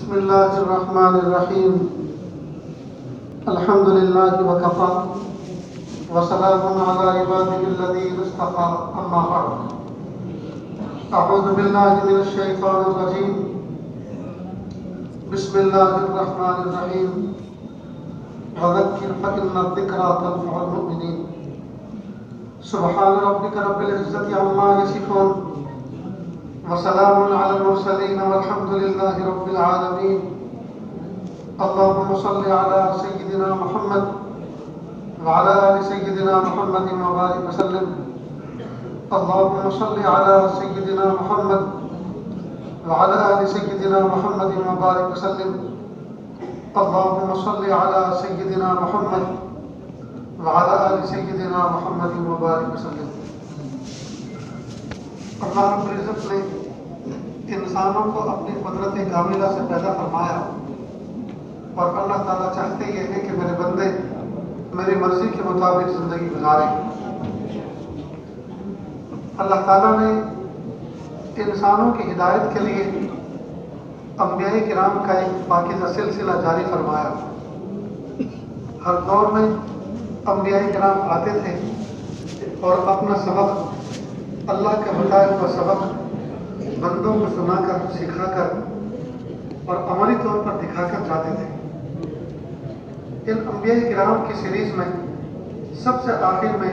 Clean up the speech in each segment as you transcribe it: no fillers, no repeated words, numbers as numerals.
بسم الله الرحمن الرحيم الحمد لله وكفى وسلام على عباده الذين اصطفى أما بعد أعوذ بالله من الشيطان الرجيم بسم الله الرحمن الرحيم وذكر فإن الذكرى تنفع المؤمنين سبحان ربك رب العزة عما يصفون وسلام على المرسلين والحمد لله رب العالمين اللهم صل على سيدنا محمد وعلى آل سيدنا محمد وبارك وسلم اللهم صل على سيدنا محمد وعلى آل سيدنا محمد وبارك وسلم اللهم صل على سيدنا محمد وعلى آل سيدنا محمد وبارك وسلم۔ اللہ رب العزت نے انسانوں کو اپنی قدرت کاملہ سے پیدا فرمایا اور اللہ تعالیٰ چاہتے یہ ہے کہ میرے بندے میری مرضی کے مطابق زندگی گزاریں۔ اللہ تعالیٰ نے انسانوں کی ہدایت کے لیے انبیاء کرام کا ایک پاکیزہ سلسلہ جاری فرمایا۔ ہر دور میں انبیاء کرام آتے تھے اور اپنا سبق اللہ کے بتایا ہوا سبق بندوں کو سنا کر سکھا کر اور عملی طور پر دکھا کر جاتے تھے۔ ان انبیاء کرام کی سیریز میں سب سے آخر میں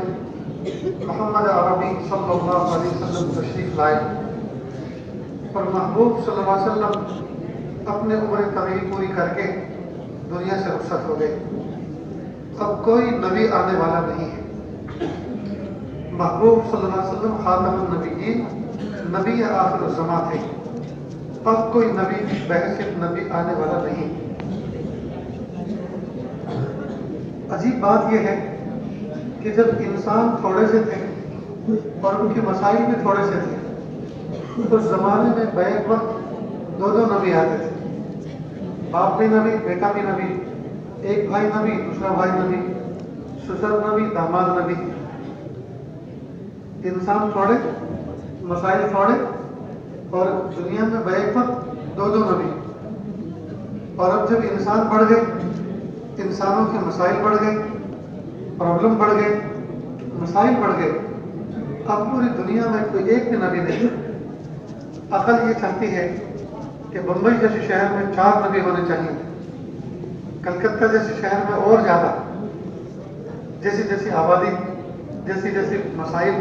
محمد عربی صلی اللہ علیہ وسلم تشریف لائے اور محبوب صلی اللہ علیہ وسلم اپنے عمر طویل پوری کر کے دنیا سے رخصت ہو گئے۔ اب کوئی نبی آنے والا نہیں ہے۔ محبوب صلی اللہ علیہ وسلم خاتم النبیین نبی آخر الزمان تھے۔ اب کوئی نبی بحیثیت نبی آنے والا نہیں۔ عجیب بات یہ ہے کہ جب انسان تھوڑے سے تھے اور ان کے مسائل بھی تھوڑے سے تھے، اس زمانے میں بیک وقت دو نبی آتے تھے، باپ بھی نبی بیٹا بھی نبی، ایک بھائی نبی دوسرا بھائی نبی، سسر نبی داماد نبی۔ انسان تھوڑے مسائل تھوڑے اور دنیا میں بیک وقت دو نبی۔ اور اب جب انسان بڑھ گئے، انسانوں کے مسائل بڑھ گئے، پرابلم بڑھ گئے، مسائل بڑھ گئے، اب پوری دنیا میں کوئی ایک بھی نبی نہیں۔ عقل یہ چاہتی ہے کہ بمبئی جیسے شہر میں 4 نبی ہونے چاہیے، کلکتہ جیسے شہر میں اور زیادہ، جیسی جیسی آبادی، جیسی جیسی مسائل،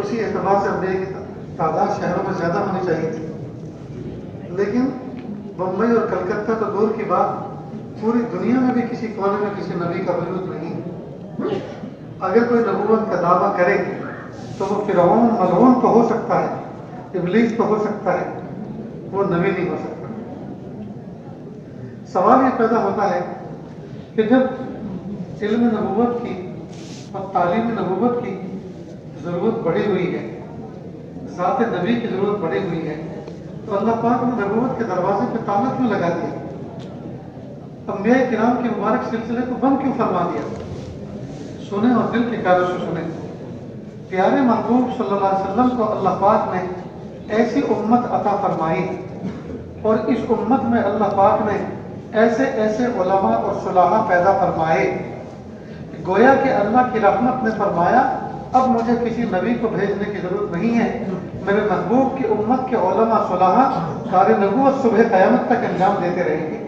اسی اعتبار سے انبیاء کی تعداد شہروں میں زیادہ ہونی چاہیے تھی۔ لیکن بمبئی اور کلکتہ تو دور کی بات، پوری دنیا میں بھی کسی کونے میں کسی نبی کا وجود نہیں۔ اگر کوئی نبوت کا دعویٰ کرے تو وہ فرعون ملعون تو ہو سکتا ہے، ابلیس تو ہو سکتا ہے، وہ نبی نہیں ہو سکتا۔ سوال یہ پیدا ہوتا ہے کہ جب علم نبوت کی اور تعلیم نبوت کی ضرورت بڑھی ہوئی ہے، ذات نبی کی ضرورت بڑھی ہوئی ہے، تو اللہ پاک نے نبوت کے دروازے پہ تالا کیوں لگا دیا؟ انبیاء کرام کے مبارک سلسلے کو بند کیوں فرما دیا؟ سنیں اور دل کی کاروں سے سنیں۔ پیارے محبوب صلی اللہ علیہ وسلم کو اللہ پاک نے ایسی امت عطا فرمائی اور اس امت میں اللہ پاک نے ایسے ایسے علماء اور صلاحہ پیدا فرمائے، گویا کہ اللہ کی رحمت نے فرمایا اب مجھے کسی نبی کو بھیجنے کی ضرورت نہیں ہے، میرے محبوب کی امت کے علماء صلاحہ کار نبوت صبح قیامت تک انجام دیتے رہیں گے۔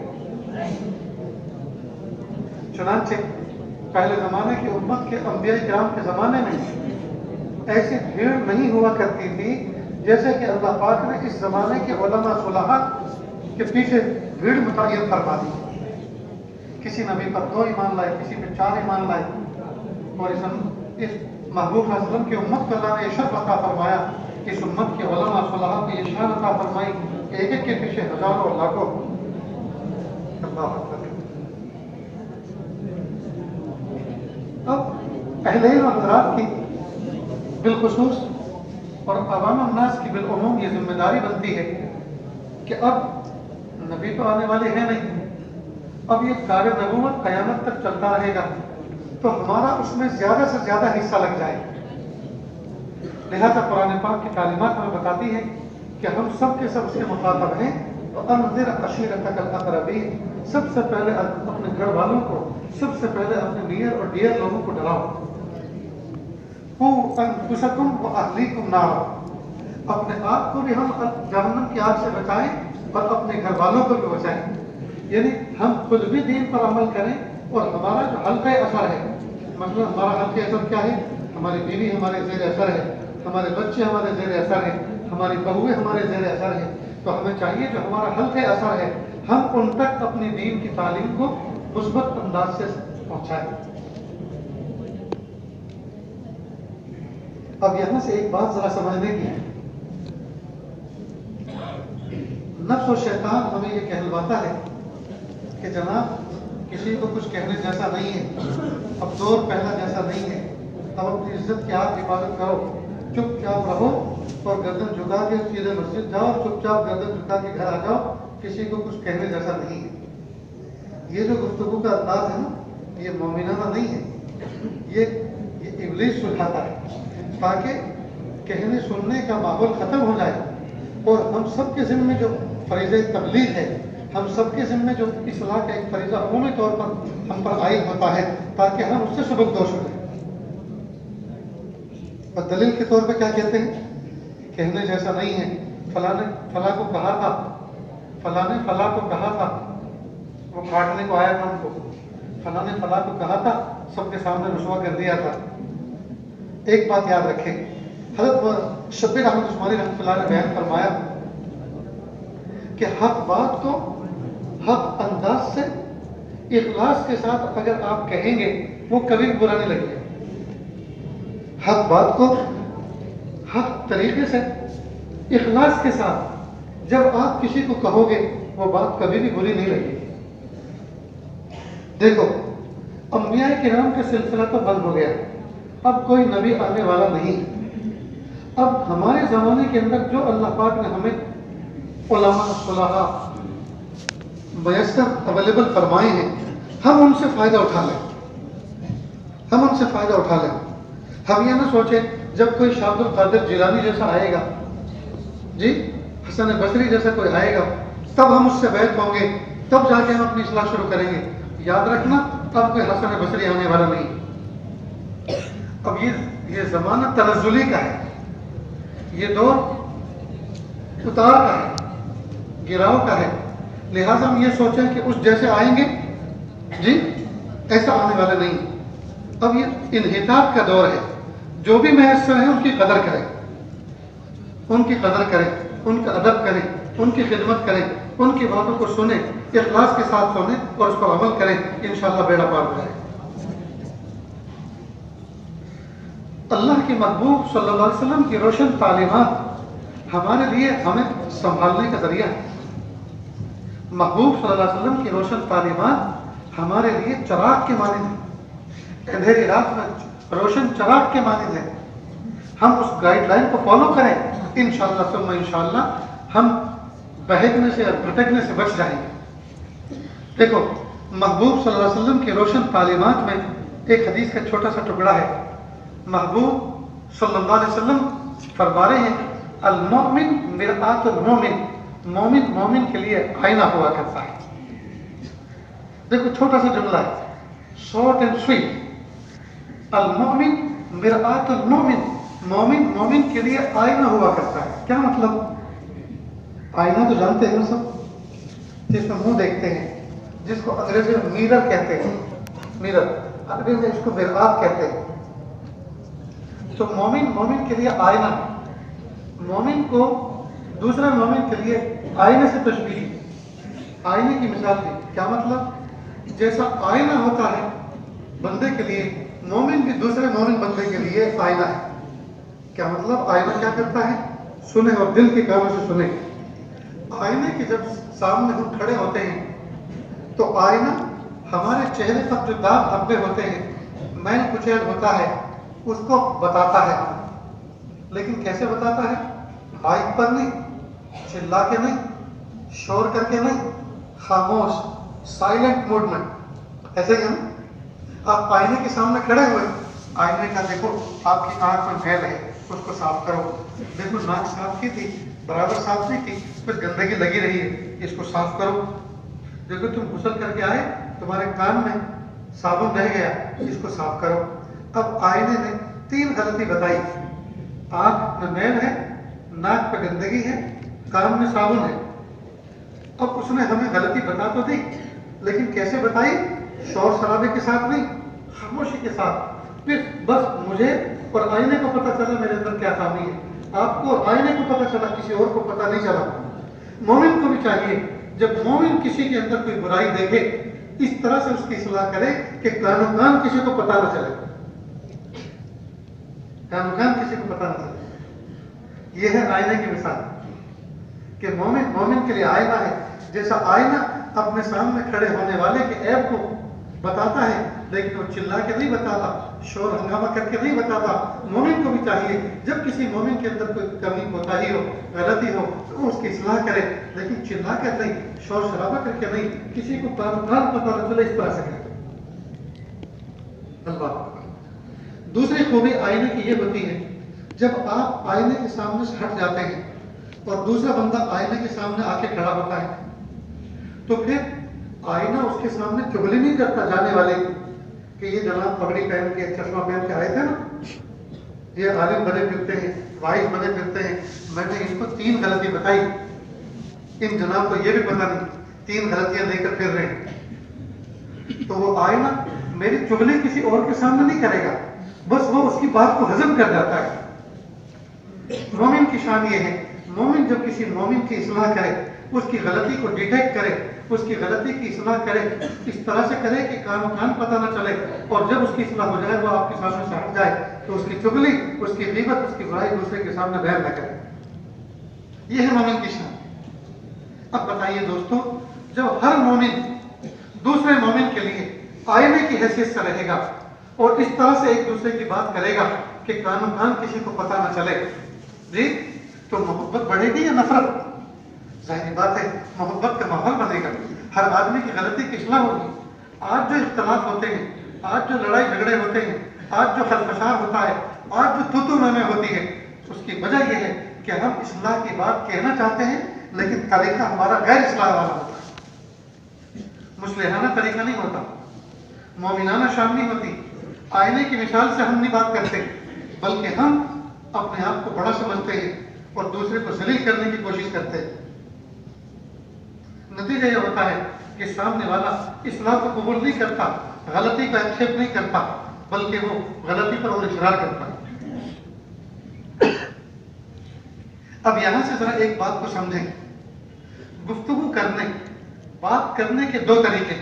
چنانچہ پہلے زمانے کی امت کے انبیاء کرام کے زمانے میں ایسی بھیڑ نہیں ہوا کرتی تھی جیسے کہ اللہ پاک نے اس زمانے کے علماء صلاحہ کے پیچھے بھیڑ متعین فرما دی۔ کسی نبی پر 2 ایمان لائے، کسی پر 4 ایمان لائے، اور اس محبوب صلی اللہ علیہ وسلم کی امت کو اللہ نے یہ شرف عطا فرمایا، اس امت کے علماء صلاحہ کو یہ شان عطا فرمائی کہ ایک ایک کے پیچھے ہزاروں اور لاکھوں۔ اللہ اکبر۔ اب اہل علم حضرات کی بالخصوص اور عوام الناس کی بالعموم یہ ذمہ داری بنتی ہے کہ اب نبی تو آنے والے ہیں نہیں، اب یہ کار نبوت قیامت تک چلتا رہے گا، تو ہمارا اس میں زیادہ سے زیادہ حصہ لگ جائے۔ لہذا قرآن پاک کی تعلیمات ہمیں بتاتی ہے کہ ہم سب کے سب اس کے مخاطب ہیں وَأَنذِرْ عَشِيرَتَكَ الْأَقْرَبِينَ، سب سے پہلے اپنے گھر والوں کو، سب سے پہلے اپنے نیئر اور ڈیئر لوگوں کو ڈراؤ. قُوا أَنفُسَكُمْ وَأَهْلِيكُمْ نَارًا، اپنے آپ کو بھی ہم جہنم کی آگ سے بچائیں اور اپنے گھر والوں کو بھی بچائیں. یعنی ہم خود بھی دین پر عمل کریں اور ہمارا جو حلقہ اثر ہے، مثلا ہمارا حلقہ اثر کیا ہے؟ ہماری بیوی ہمارے زیر اثر ہے، ہمارے بچے ہمارے زیر اثر ہیں، ہماری بہویں ہمارے زیر اثر ہیں. تو ہمیں چاہیے جو ہمارا حلقہ اثر ہے ہم ان تک اپنی دین کی تعلیم کو مثبت انداز سے پہنچائیں. اب یہاں سے ایک بات ذرا سمجھنے کی ہے. نفس و شیطان ہمیں یہ کہلواتا ہے کہ جناب کسی کو کچھ کہنے جیسا نہیں ہے، اب دور پہلا جیسا نہیں ہے، اب اپنی عزت کی آپ حفاظت کرو، چپ چاپ رہو اور گردن جھکا کے سیدھے مسجد جاؤ، چپ چاپ گردن جھکا کے گھر آ جاؤ، کسی کو کچھ کہنے جیسا نہیں ہے. یہ جو گفتگو کا انداز ہے نا، یہ مومنانہ نہیں ہے. یہ ابلیس سلجھاتا ہے تاکہ کہنے سننے کا ماحول ختم ہو جائے اور ہم سب کے ذمے جو فریضہ تبلیغ ہے، ہم سب کے ذمے جو اصلاح کا ایک فریضہ عمومی طور پر ہم پر عائد ہوتا ہے تاکہ ہم اس سے سبکدوش ہو جائیں. اور دلیل کے طور پہ کیا کہتے ہیں؟ کہنے جیسا نہیں ہے، فلاں نے فلاں کو کہا تھا، فلاں نے فلاں کو کہا تھا، وہ کاٹنے کو آیا تھا ان کو، فلاں نے فلاں کو کہا تھا، سب کے سامنے رسوا کر دیا تھا. ایک بات یاد رکھیں، حضرت شبیر احمد عثمانی رحمۃ اللہ نے بیان فرمایا کہ حق بات کو حق انداز سے اخلاص کے ساتھ اگر آپ کہیں گے وہ کبھی برا نہیں لگے گا. حق بات کو حق طریقے سے اخلاص کے ساتھ جب آپ کسی کو کہو گے وہ بات کبھی بھی بری نہیں لگے گی. دیکھو انبیاء کرام کا سلسلہ تو بند ہو گیا، اب کوئی نبی آنے والا نہیں. اب ہمارے زمانے کے اندر جو اللہ پاک نے ہمیں علماء صلاحہ میسر اویلیبل فرمائے ہیں، ہم ان سے فائدہ اٹھا لیں، ہم ان سے فائدہ اٹھا لیں. ہم یہ نہ سوچیں جب کوئی شاہ عبد القادر جیلانی جیسا آئے گا، جی حسن بصری جیسا کوئی آئے گا، تب ہم اس سے بیعت ہوں گے، تب جا کے ہم اپنی اصلاح شروع کریں گے. یاد رکھنا اب کوئی حسن بصری آنے والا نہیں. اب یہ زمانہ تنزلی کا ہے، یہ دور اتار کا ہے، گراؤ کا ہے. لہٰذا ہم یہ سوچیں کہ اس جیسے آئیں گے، جی ایسا آنے والا نہیں. اب یہ انحطاط کا دور ہے. جو بھی میسر ہیں ان کی قدر کریں، ان کی قدر کریں، ان کا ادب کریں، ان کی خدمت کریں، ان کی باتوں کو سنیں، اخلاص کے ساتھ سنیں اور اس پر عمل کریں، انشاءاللہ بیڑا پار ہو جائے. اللہ کے محبوب صلی اللہ علیہ وسلم کی روشن تعلیمات ہمارے لیے ہمیں سنبھالنے کا ذریعہ ہے. محبوب صلی اللہ علیہ وسلم کی روشن تعلیمات ہمارے لیے چراغ کے مانند ہیں، اندھیری رات میں روشن چراغ کے مانند ہے. ہم اس گائیڈ لائن کو فالو کریں، انشاءاللہ ثم انشاءاللہ ہم بہکنے سے اور بھٹکنے سے بچ جائیں گے. دیکھو محبوب صلی اللہ علیہ وسلم کی روشن تعلیمات میں ایک حدیث کا چھوٹا سا ٹکڑا ہے. محبوب صلی اللہ علیہ وسلم فرما رہے ہیں المؤمن مرآت المؤمن، مومن مومن کے لیے آئینہ ہوا کرتا ہے. دیکھو چھوٹا سا جملہ ہے، شارٹ اینڈ سویٹ. المؤمن مرآت المؤمن، مومن مومن کے لیے آئینہ ہوا کرتا ہے. کیا مطلب؟ آئینہ تو جانتے ہیں سب، جس میں منہ دیکھتے ہیں، جس کو انگریزی میں میرر کہتے ہیں، میرر عربی میں اس کو مرآت کہتے ہیں. تو مومن مومن کے لیے آئینہ، مومن کو دوسرے مومن کے لیے آئینے سے تشبیہ، آئینے کی مثال دی. کیا مطلب؟ جیسا آئینہ ہوتا ہے بندے کے لیے، مومن بھی دوسرے مومن بندے کے لیے آئینہ ہے. کیا مطلب؟ آئینہ کیا کرتا ہے؟ سنے اور دل کے کانوں سے سنے. آئینے کے جب سامنے ہم کھڑے ہوتے ہیں تو آئینہ ہمارے چہرے پر جو داغ دھبے ہوتے ہیں، میل کچیل ہوتا ہے، اس کو بتاتا ہے. لیکن کیسے بتاتا ہے؟ مائک پر نہیں، چلا کے نہیں، شور کر کے نہیں، خاموش سائلنٹ موڈ میں. ایسے ہی ہم آپ آئینے کے سامنے کھڑے ہوئے، آئینے کا دیکھو آپ کی آنکھ میں میل ہے، اس کو صاف کرو. دیکھو ناک صاف کی تھی، برابر صاف نہیں کی، کچھ گندگی لگی رہی ہے، اس کو صاف کرو۔ دیکھو تم غسل کر کے آئے، تمہارے کان میں صابن رہ گیا، اس کو صاف کرو۔ اب آئینے نے 3 غلطی بتائی، آنکھ میں میل ہے، ناک پہ گندگی ہے، کان میں صابن ہے۔ اب اس نے ہمیں غلطی بتا تو دی، لیکن کیسے بتائی؟ شور شرابے کے ساتھ نہیں، خاموشی کے ساتھ۔ پھر بس مجھے اور آئینے کو پتہ چلا میرے اندر کیا خامی ہے، آپ کو اور آئینے کو پتہ چلا، کسی اور کو پتہ نہیں چلا۔ مومن کو بھی چاہیے جب مومن کسی کے اندر کوئی برائی دیکھے، اس طرح سے اس کی اصلاح کرے کہ کان و کان کسی کو پتہ نہ چلے، کان و کان کسی کو پتہ نہ چلے۔ یہ ہے آئینے کی مثال کہ مومن کے لیے آئینہ ہے، جیسا آئینہ اپنے سامنے کھڑے ہونے والے کے عیب کو بتاتا ہے، لیکن وہ چلا کے نہیں بتاتا، شور ہنگامہ کر کے نہیں بتاتا۔ مومن کو بھی چاہیے جب کسی مومن کے اندر کوئی کمی کوتاہی ہو، غلطی ہو، تو وہ اس کی اصلاح کرے، لیکن چلا کر نہیں، شور شرابہ کر کے نہیں، کسی کو کان پتہ نہ چلے، اس طرح سے کرے۔ اللہ۔ دوسری خوبی آئینے کی یہ ہوتی ہے، جب آپ آئینے کے سامنے سے ہٹ جاتے ہیں اور دوسرا بندہ آئینے کے سامنے آ کے کھڑا ہوتا ہے، تو پھر آئینہ اس کے سامنے چغلی نہیں کرتا جانے والے کہ یہ جناب پگڑی پہن کے چشمہ پہن کے آئے تھے نا، یہ عالم بنے پھرتے ہیں، وائس بنے پھرتے ہیں، میں نے ان کو 3 غلطی بتائی، ان جناب کو یہ بھی پتہ نہیں 3 غلطیاں لے کر پھر رہے ہیں۔ تو وہ آئینہ میری چغلی کسی اور کے سامنے نہیں کرے گا، بس وہ اس کی بات کو ہضم کر جاتا ہے۔ مومن کی شان یہ ہے، مومن جب کسی مومن کی اصلاح کرے، اس کی غلطی کو ڈیٹیکٹ کرے، اس کی غلطی کی اصلاح کرے، اس طرح سے کرے کہ کان و کان پتہ نہ چلے، اور جب اس کی اصلاح ہو جائے، وہ آپ کے سامنے سے ہٹ جائے، تو اس کی چغلی، اس کی غیبت، اس کی برائی دوسرے کے سامنے بیان نہ کرے۔ یہ ہے مومن کی شان۔ اب بتائیے دوستو، جب ہر مومن دوسرے مومن کے لیے آئینے کی حیثیت سے رہے گا اور اس طرح سے ایک دوسرے کی بات کرے گا کہ کان و کان کسی کو پتہ نہ چلے، جی، تو محبت بڑھے گی یا نفرت؟ ظاہری بات ہے، محبت کا ماحول بنے گا، ہر آدمی کی غلطی کی اصلاح ہوگی۔ آج جو اختلاف ہوتے ہیں، آج جو لڑائی جھگڑے ہوتے ہیں، آج جو خلفشار ہوتا ہے، آج جو تو میں ہوتی ہے، اس کی وجہ یہ ہے کہ ہم اصلاح کی بات کہنا چاہتے ہیں، لیکن طریقہ ہمارا غیر اصلاح والا ہوتا ہے، مصلحانہ طریقہ نہیں ہوتا، مومنانہ شان نہیں ہوتی۔ آئینے کی مثال سے ہم نہیں بات کرتے، بلکہ ہم اپنے آپ کو بڑا سمجھتے ہیں اور دوسرے کو ذلیل کرنے کی کوشش کرتے ہیں۔ نتیجہ یہ ہوتا ہے کہ سامنے والا اصلاح کو قبول نہیں کرتا، غلطی کا ایکسیپٹ نہیں کرتا، بلکہ وہ غلطی پر اور اصرار کرتا ہے۔ اب یہاں سے ذرا ایک بات کو سمجھیں، گفتگو کرنے، بات کرنے کے 2 طریقے،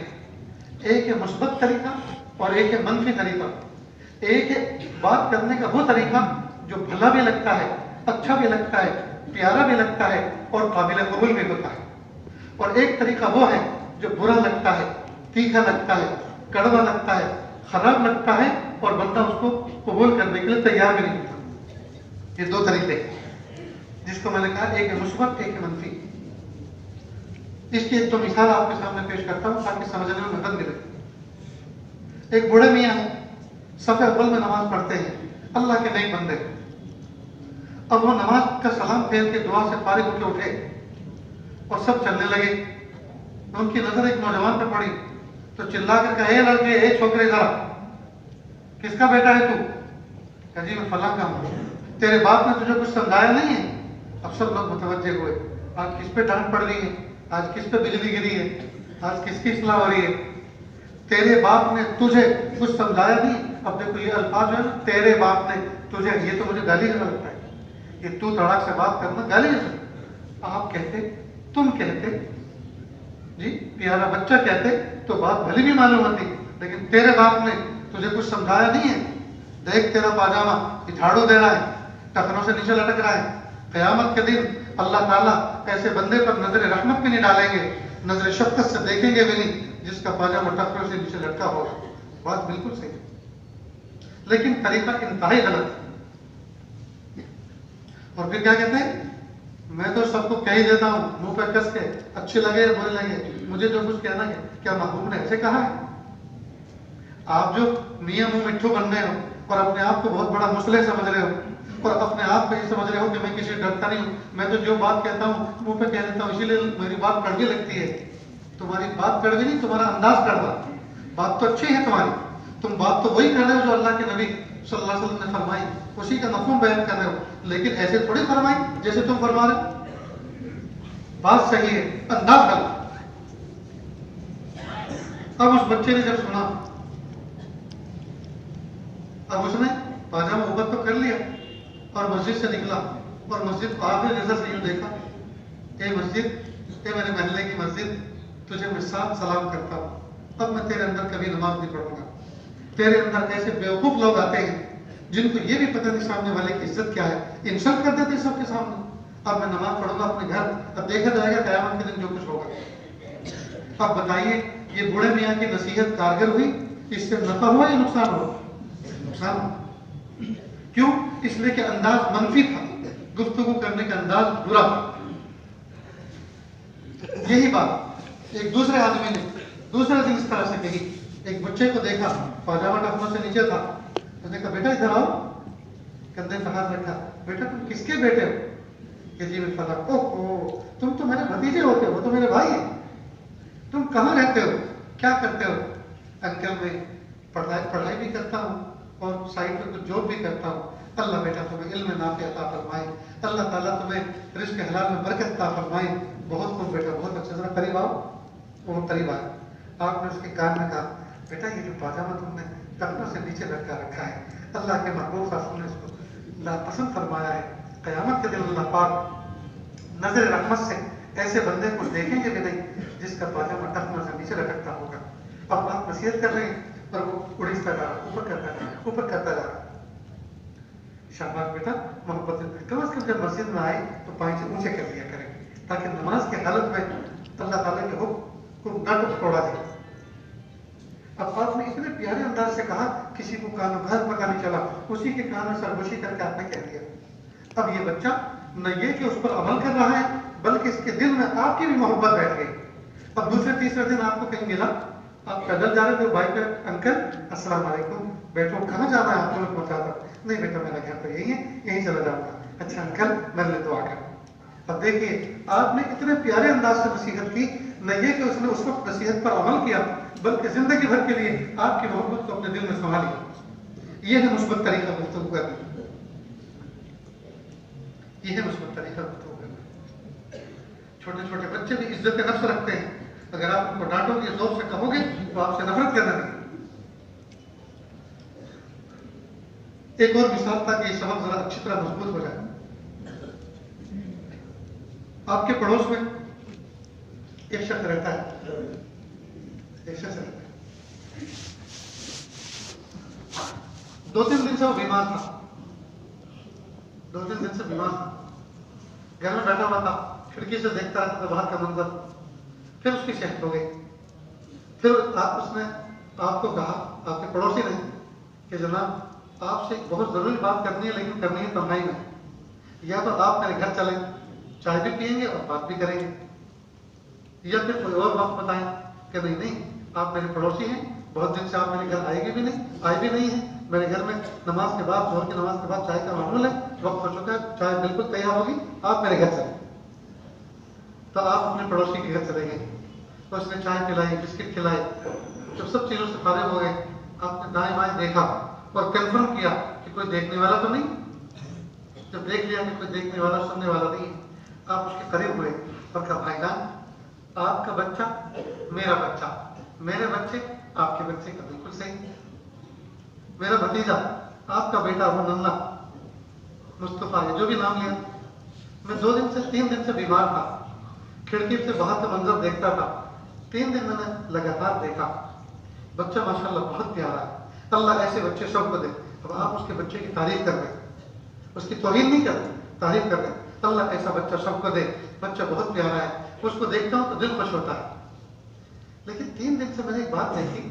ایک ہے مثبت طریقہ اور ایک ہے منفی طریقہ۔ ایک ہے بات کرنے کا وہ طریقہ جو بھلا بھی لگتا ہے، اچھا بھی لگتا ہے، پیارا بھی لگتا ہے اور قابل قبول بھی ہوتا ہے، اور ایک طریقہ وہ ہے جو برا لگتا ہے، تیکھا لگتا ہے، کڑوا لگتا ہے، خراب لگتا ہے اور بندہ اس کو قبول کرنے کے لیے تیار بھی نہیں ہوتا۔ یہ 2 طریقے، جس کو میں نے کہا ایک ہے مثبت، ایک ہے منفی۔ اس کی ایک 2 مثال آپ کے سامنے پیش کرتا ہوں تاکہ سمجھنے میں مدد ملے۔ ایک بوڑھے میاں ہیں، صف اول میں نماز پڑھتے ہیں، اللہ کے نیک بندے۔ اب وہ نماز کا سلام پھیر کے دعا سے فارغ ہو کے اٹھے اور سب چلنے لگے۔ ان کی نظر ایک نوجوان پہ پڑی تو چلا کر کہا، اے لڑکے، اے چھوکرے، ذرا کس کا بیٹا ہے تو؟ کہا جی میں فلاں کا ہوں۔ تیرے باپ نے تجھے کچھ سمجھایا نہیں ہے؟ اب سب لوگ متوجہ ہوئے، آج کس پہ ڈانٹ پڑ رہی ہے، آج کس پہ بجلی گری ہے، آج کس کی اصلاح ہو رہی ہے؟ تیرے باپ نے تجھے کچھ سمجھایا نہیں؟ اب دیکھو یہ الفاظ ہے نا، تیرے باپ نے تجھے، یہ تو مجھے گالی جیسا لگتا ہے، یہ تو تڑاک سے بات کرنا گالی جیسا۔ آپ کہتے، تم کہتے، جی پیارا بچہ کہتے تو بات بھلی بھی معلوم ہوتی، لیکن تیرے باپ نے تجھے کچھ سمجھایا نہیں ہے؟ دیکھ تیرا پاجامہ یہ جھاڑو دے رہا ہے، ٹخنوں سے نیچے لٹک رہا ہے۔ قیامت کے دن اللہ تعالیٰ ایسے بندے پر نظر رحمت بھی نہیں ڈالیں گے، نظر شفقت سے دیکھیں گے بھی نہیں، جس کا پاجامہ ٹخنوں سے نیچے لٹکا ہوگا۔ بات بالکل صحیح، لیکن طریقہ انتہائی غلط۔ اور پھر کیا کہتے ہیں، میں تو سب کو کہہ ہی دیتا ہوں منہ پہ کس کے، اچھے لگے یا برے لگے، مجھے جو کچھ کہنا ہے۔ کیا محبوب نے ایسے کہا ہے؟ آپ جو میاں منہ مٹھو بن رہے ہو اور اپنے آپ کو بہت بڑا مصلح سمجھ رہے ہو، اور اپنے آپ کو یہ سمجھ رہے ہو کہ میں کسی سے ڈرتا نہیں ہوں، میں تو جو بات کہتا ہوں منہ پہ کہہ دیتا ہوں، اسی لیے میری بات کڑوی لگتی ہے. تمہاری بات کڑوی نہیں، تمہارا انداز کڑوا. بات تو اچھی ہے تمہاری، تم بات تو وہی کر رہے ہو جو اللہ کے نبی صلی اللہ علیہ وسلم نے فرمائی، اسی کا مفہوم بیان کر رہے ہو، لیکن ایسے تھوڑی فرمائی جیسے تم فرما رہے ہو. بات صحیح ہے، انداز غلط. اب اس بچے نے جب سنا، اب اس نے پاجامہ اوپر تو کر لیا اور مسجد سے نکلا، اور مسجد کو آخری نظر سے یوں دیکھا، اے مسجد، اے میرے محلے کی مسجد، تجھے میں ساتھ سلام کرتا ہوں، اب میں تیرے اندر کبھی نماز نہیں پڑھوں گا. تیرے اندر ایسے بیوقوف لوگ آتے ہیں جن کو یہ بھی پتہ نہیں سامنے والے کی عزت کیا ہے، انسلٹ کر دیتے سب کے سامنے. اب میں نماز پڑھوں گا اپنے گھر، اب دیکھا جائے گا قیامت کے دن جو کچھ ہوگا. اب بتائیے یہ بوڑھے میاں کی نصیحت کارگر ہوئی؟ اس سے نفع ہوا یا نقصان ہوا؟ نقصان ہوا. کیوں؟ اس لیے کہ انداز منفی تھا، گفتگو کرنے کا انداز برا تھا. یہی بات ایک دوسرے آدمی نے دوسرے دن اس طرح سے کہی. ایک بچے کو دیکھا، پاجامہ ٹخنوں سے نیچے تھا، اس نے کہا بیٹا ادھر آؤ. کندھے پر ہاتھ رکھا، بیٹا تم کس کے بیٹے ہو؟ کہ جی میں فلاں. اوہ تم تو میرے بھتیجے ہوتے ہو، وہ تو میرے بھائی ہیں. تم کہاں رہتے ہو، کیا کرتے ہو؟ انکل میں پڑھائی بھی کرتا ہوں اور سائڈ پہ کچھ جاب بھی کرتا ہوں. اللہ بیٹا تمہیں علم نافع عطا فرمائے، اللہ تعالیٰ تمہیں رزق حلال میں برکت عطا فرمائے. بہت خوب بیٹا، بہت اچھا. ذرا قریب آؤ. وہ قریب آئے. آپ نے اس کے کان میں کہا بیٹا یہ جو پاجامہ تم نے ٹخنوں سے نیچے لٹکا رکھا ہے، اللہ کے محبوب رسول نے اس کو ناپسند فرمایا ہے. قیامت کے دن اللہ پاک نظر رحمت سے ایسے بندے کو دیکھیں گے بھی نہیں جس کا پاجامہ ٹخنوں سے نیچے لٹکتا ہوگا. اب آپ نصیحت کر رہے ہیں پر وہ اڑیستا جا رہا، اوپر کرتا جا رہا، اوپر کرتا جا رہا. شاباش بیٹا، محبت سے کم از کم جب مسجد میں آئے تو پائیں سے اونچے کر لیا کریں تاکہ نماز کی حالت میں اللہ تعالیٰ کے حکم کو نہ توڑا جائے. اب آپ نے اتنے پیارے انداز سے کہا، کسی کو کانوں گھر پکا نہیں چلا، اسی کے کان میں سرگوشی کر کے آپ نے کہہ دیا. اب یہ بچہ نہ یہ کہ اس پر عمل کر رہا ہے بلکہ اس کے دل میں آپ کی بھی محبت بیٹھ گئی. اب دوسرے تیسرے دن آپ کو کہیں ملا، آپ پیدل جا رہے تھے، بائک پہ انکل السلام علیکم، بیٹو کہاں جانا ہے آپ کو؟ میں پہنچاتا. نہیں بیٹا میرا گھر تو یہی ہے، یہیں چلا جاؤں گا. اچھا انکل میرے لیے دعا کر. اب دیکھیے آپ نے اتنے پیارے انداز سے نصیحت کی، نہ یہ کہ اس نے اس وقت نصیحت پر عمل کیا بلکہ زندگی بھر کے لیے آپ کی محبت کو اپنے دل میں سنبھال لیا. یہ ہے مثبت طریقہ گفتگو کرنا، یہ ہے مثبت طریقہ گفتگو کرنا. چھوٹے چھوٹے بچے بھی عزت نفس رکھتے ہیں، اگر آپ ان کو ڈانٹو گے، زور سے کہو گے تو آپ سے نفرت کرنے لگیں. ایک اور مثال تھا کہ یہ سبق ذرا اچھی طرح مضبوط ہو جائے. آپ کے پڑوس میں ایک شخص رہتا ہے، ایک شخص رہتا ہے. 2-3 دن سے وہ بیمار تھا، 2-3 دن سے بیمار تھا. گھر میں بیٹھا ہوا تھا، کھڑکی سے دیکھتا رہتا تھا باہر کا منظر. پھر اس کی صحت ہو گئی. پھر اس نے آپ کو کہا، آپ کے پڑوسی نے، کہ جناب آپ سے ایک بہت ضروری بات کرنی ہے، لیکن کرنی ہے تنہائی میں. یا تو آپ میرے گھر چلیں، چائے بھی پئیں گے اور بات بھی کریں گے، یا پھر کوئی اور وقت بتائیں. کہ نہیں آپ میرے پڑوسی ہیں، بہت دن سے آپ میرے گھر آئے بھی نہیں ہیں. میرے گھر میں نماز کے بعد، ظہر کی نماز کے بعد چائے کا معمول ہے، وقت ہو چکا ہے، چائے بالکل تیار ہوگی، آپ میرے گھر چلیں. تو آپ اپنے پڑوسی کے گھر چلے گئے. تو اس نے چائے پلائی، بسکٹ کھلائے. جب سب چیزوں سے فارغ ہو گئے، آپ نے دائیں بائیں دیکھا اور کنفرم کیا کہ کوئی دیکھنے والا تو نہیں. جب دیکھ لیا کہ کوئی دیکھنے والا سننے والا نہیں، آپ اس کے قریب ہوئے اور کہا بھائی جان، آپ کا بچہ میرا بچہ، میرے بچے آپ کے بچے کا بالکل صحیح، میرا بھتیجا آپ کا بیٹا وہ ننھا مصطفیٰ ہے، جو بھی نام لیا. میں 3 دن سے بیمار تھا، کھڑکی سے باہر کا منظر دیکھتا تھا. 3 دن میں نے لگاتار دیکھا. بچہ ماشاءاللہ بہت پیارا ہے، اللہ ایسے بچے سب کو دے. اب آپ اس کے بچے کی تعریف کر رہے ہیں، اس کی توہین نہیں کر رہے، تعریف کر رہے ہیں. اللہ ایسا بچہ سب کو دے، بچہ بہت پیارا ہے، اس کو دیکھتا ہوں تو دل خوش ہوتا ہے. لیکن 3 دن سے میں نے ایک بات دیکھی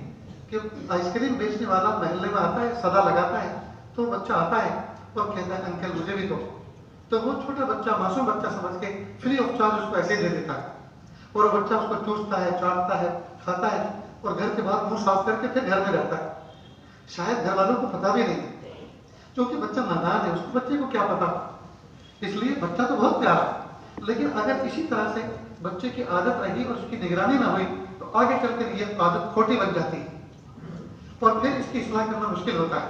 کہ آئس کریم بیچنے والا محلے میں آتا ہے، صدا لگاتا ہے، تو بچہ آتا ہے اور کہتا ہے انکل مجھے بھی دو. تو وہ چھوٹا بچہ، معصوم بچہ سمجھ کے فری آف چارج اس کو ایسے ہی دے دیتا ہے. اور وہ بچہ اس کو چوستا ہے، چاٹتا ہے، کھاتا ہے اور گھر کے بعد منہ صاف کر کے پھر گھر میں رہتا ہے. شاید گھر والوں کو پتا بھی نہیں. کیونکہ بچہ نادان ہے، اس کو بچے کو کیا پتا، اس لیے بچہ تو بہت پیارا ہے، لیکن اگر اسی طرح سے بچے کی عادت رہی اور اس کی نگرانی نہ ہوئی تو آگے چل کر یہ عادت کھوٹی بن جاتی ہے اور پھر اس کی اصلاح کرنا مشکل ہوتا ہے۔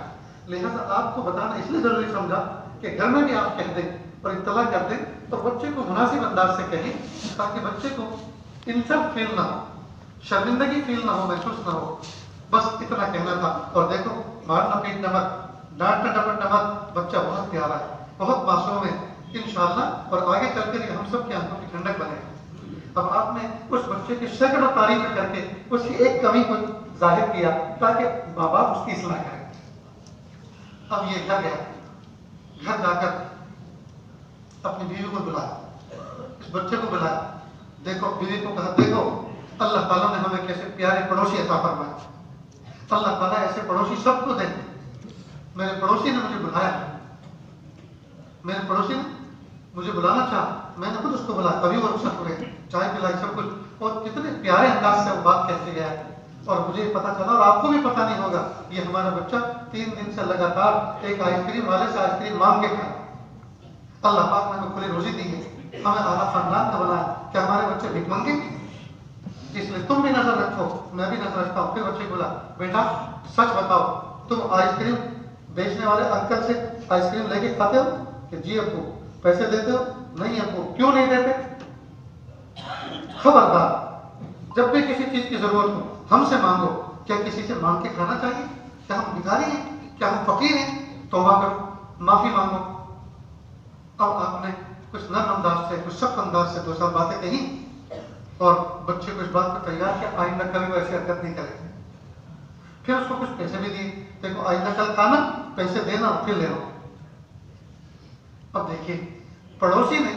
لہٰذا آپ کو بتانا اس لیے ضروری سمجھا کہ گھر میں بھی آپ کہہ دیں اور اطلاع کر دیں تو بچے کو مناسب انداز سے کہیں تاکہ بچے کو انسلٹ فیل نہ ہو، شرمندگی فیل نہ ہو، محسوس نہ ہو، بس اتنا کہنا تھا۔ اور دیکھو مارنا پیٹ نمک، ڈانٹنا ڈپٹ نمک، بچہ بہت پیارا ہے، بہت معصوم ہے انشاءاللہ، اور آگے چل کر یہ ہم سب کی آنکھوں کی ٹھنڈک بنے گا۔ اب آپ نے اس بچے کی سینکڑوں تعریفیں کر کے اس کی ایک کمی کو ظاہر کیا تاکہ ماں باپ اس کی اصلاح کریں۔ اب یہ گھر گیا، گھر جا کر اپنی بیوی کو بلایا، اس بچے کو بلایا، دیکھو بیوی کو کہا دیکھو اللہ تعالیٰ نے ہمیں کیسے پیارے پڑوسی عطا فرمائے، اللہ تعالیٰ ایسے پڑوسی سب کو دے۔ میرے پڑوسی نے مجھے بلایا، میرے پڑوسی نے مجھے بلانا چاہا، میں نے خود اس کو بلایا، کبھی وہ رخصت ہوئے، چائے پلائی، سب کچھ، اور کتنے پیارے انداز سے وہ بات کہتے گیا ہے۔ اور مجھے پتا چلا اور آپ کو بھی پتا نہیں ہوگا، یہ ہمارا بچہ 3 دن سے لگاتار ایک آئس کریم والے سے آئس کریم مانگ کے کھایا۔ اللہ پاک نے ہمیں کھلی روزی دی ہے، ہمیں اعلیٰ خاندان کا بنایا، کیا ہمارے بچے بھیک مانگے؟ اس لیے تم بھی نظر رکھو، میں بھی نظر رکھتا ہوں۔ پھر بچے کو بولا بیٹا سچ بتاؤ، تم آئس کریم بیچنے والے انکل سے آئس کریم لے کے کھاتے ہو؟ کہ جی ابو۔ پیسے دیتے ہو؟ نہیں ابو۔ کیوں نہیں دیتے؟ خبردار، جب بھی کسی چیز کی ضرورت ہو ہم سے مانگو۔ کیا کسی سے مانگ کے کھانا چاہیے؟ کیا ہم بھکاری ہیں؟ کیا ہم فقیر ہیں؟ توبہ کرو، معافی مانگو۔ اب آپ نے کچھ نرم انداز سے، کچھ سخت انداز سے 2 باتیں کہیں اور بچے کو اس بات پر تیار کیا آئندہ کبھی وہ ایسی حرکت نہیں کرے۔ پھر اس کو کچھ پیسے بھی دیے، دیکھو آئندہ کل کھانا، پیسے دینا پھر لینا۔ اب دیکھیے پڑوسی نے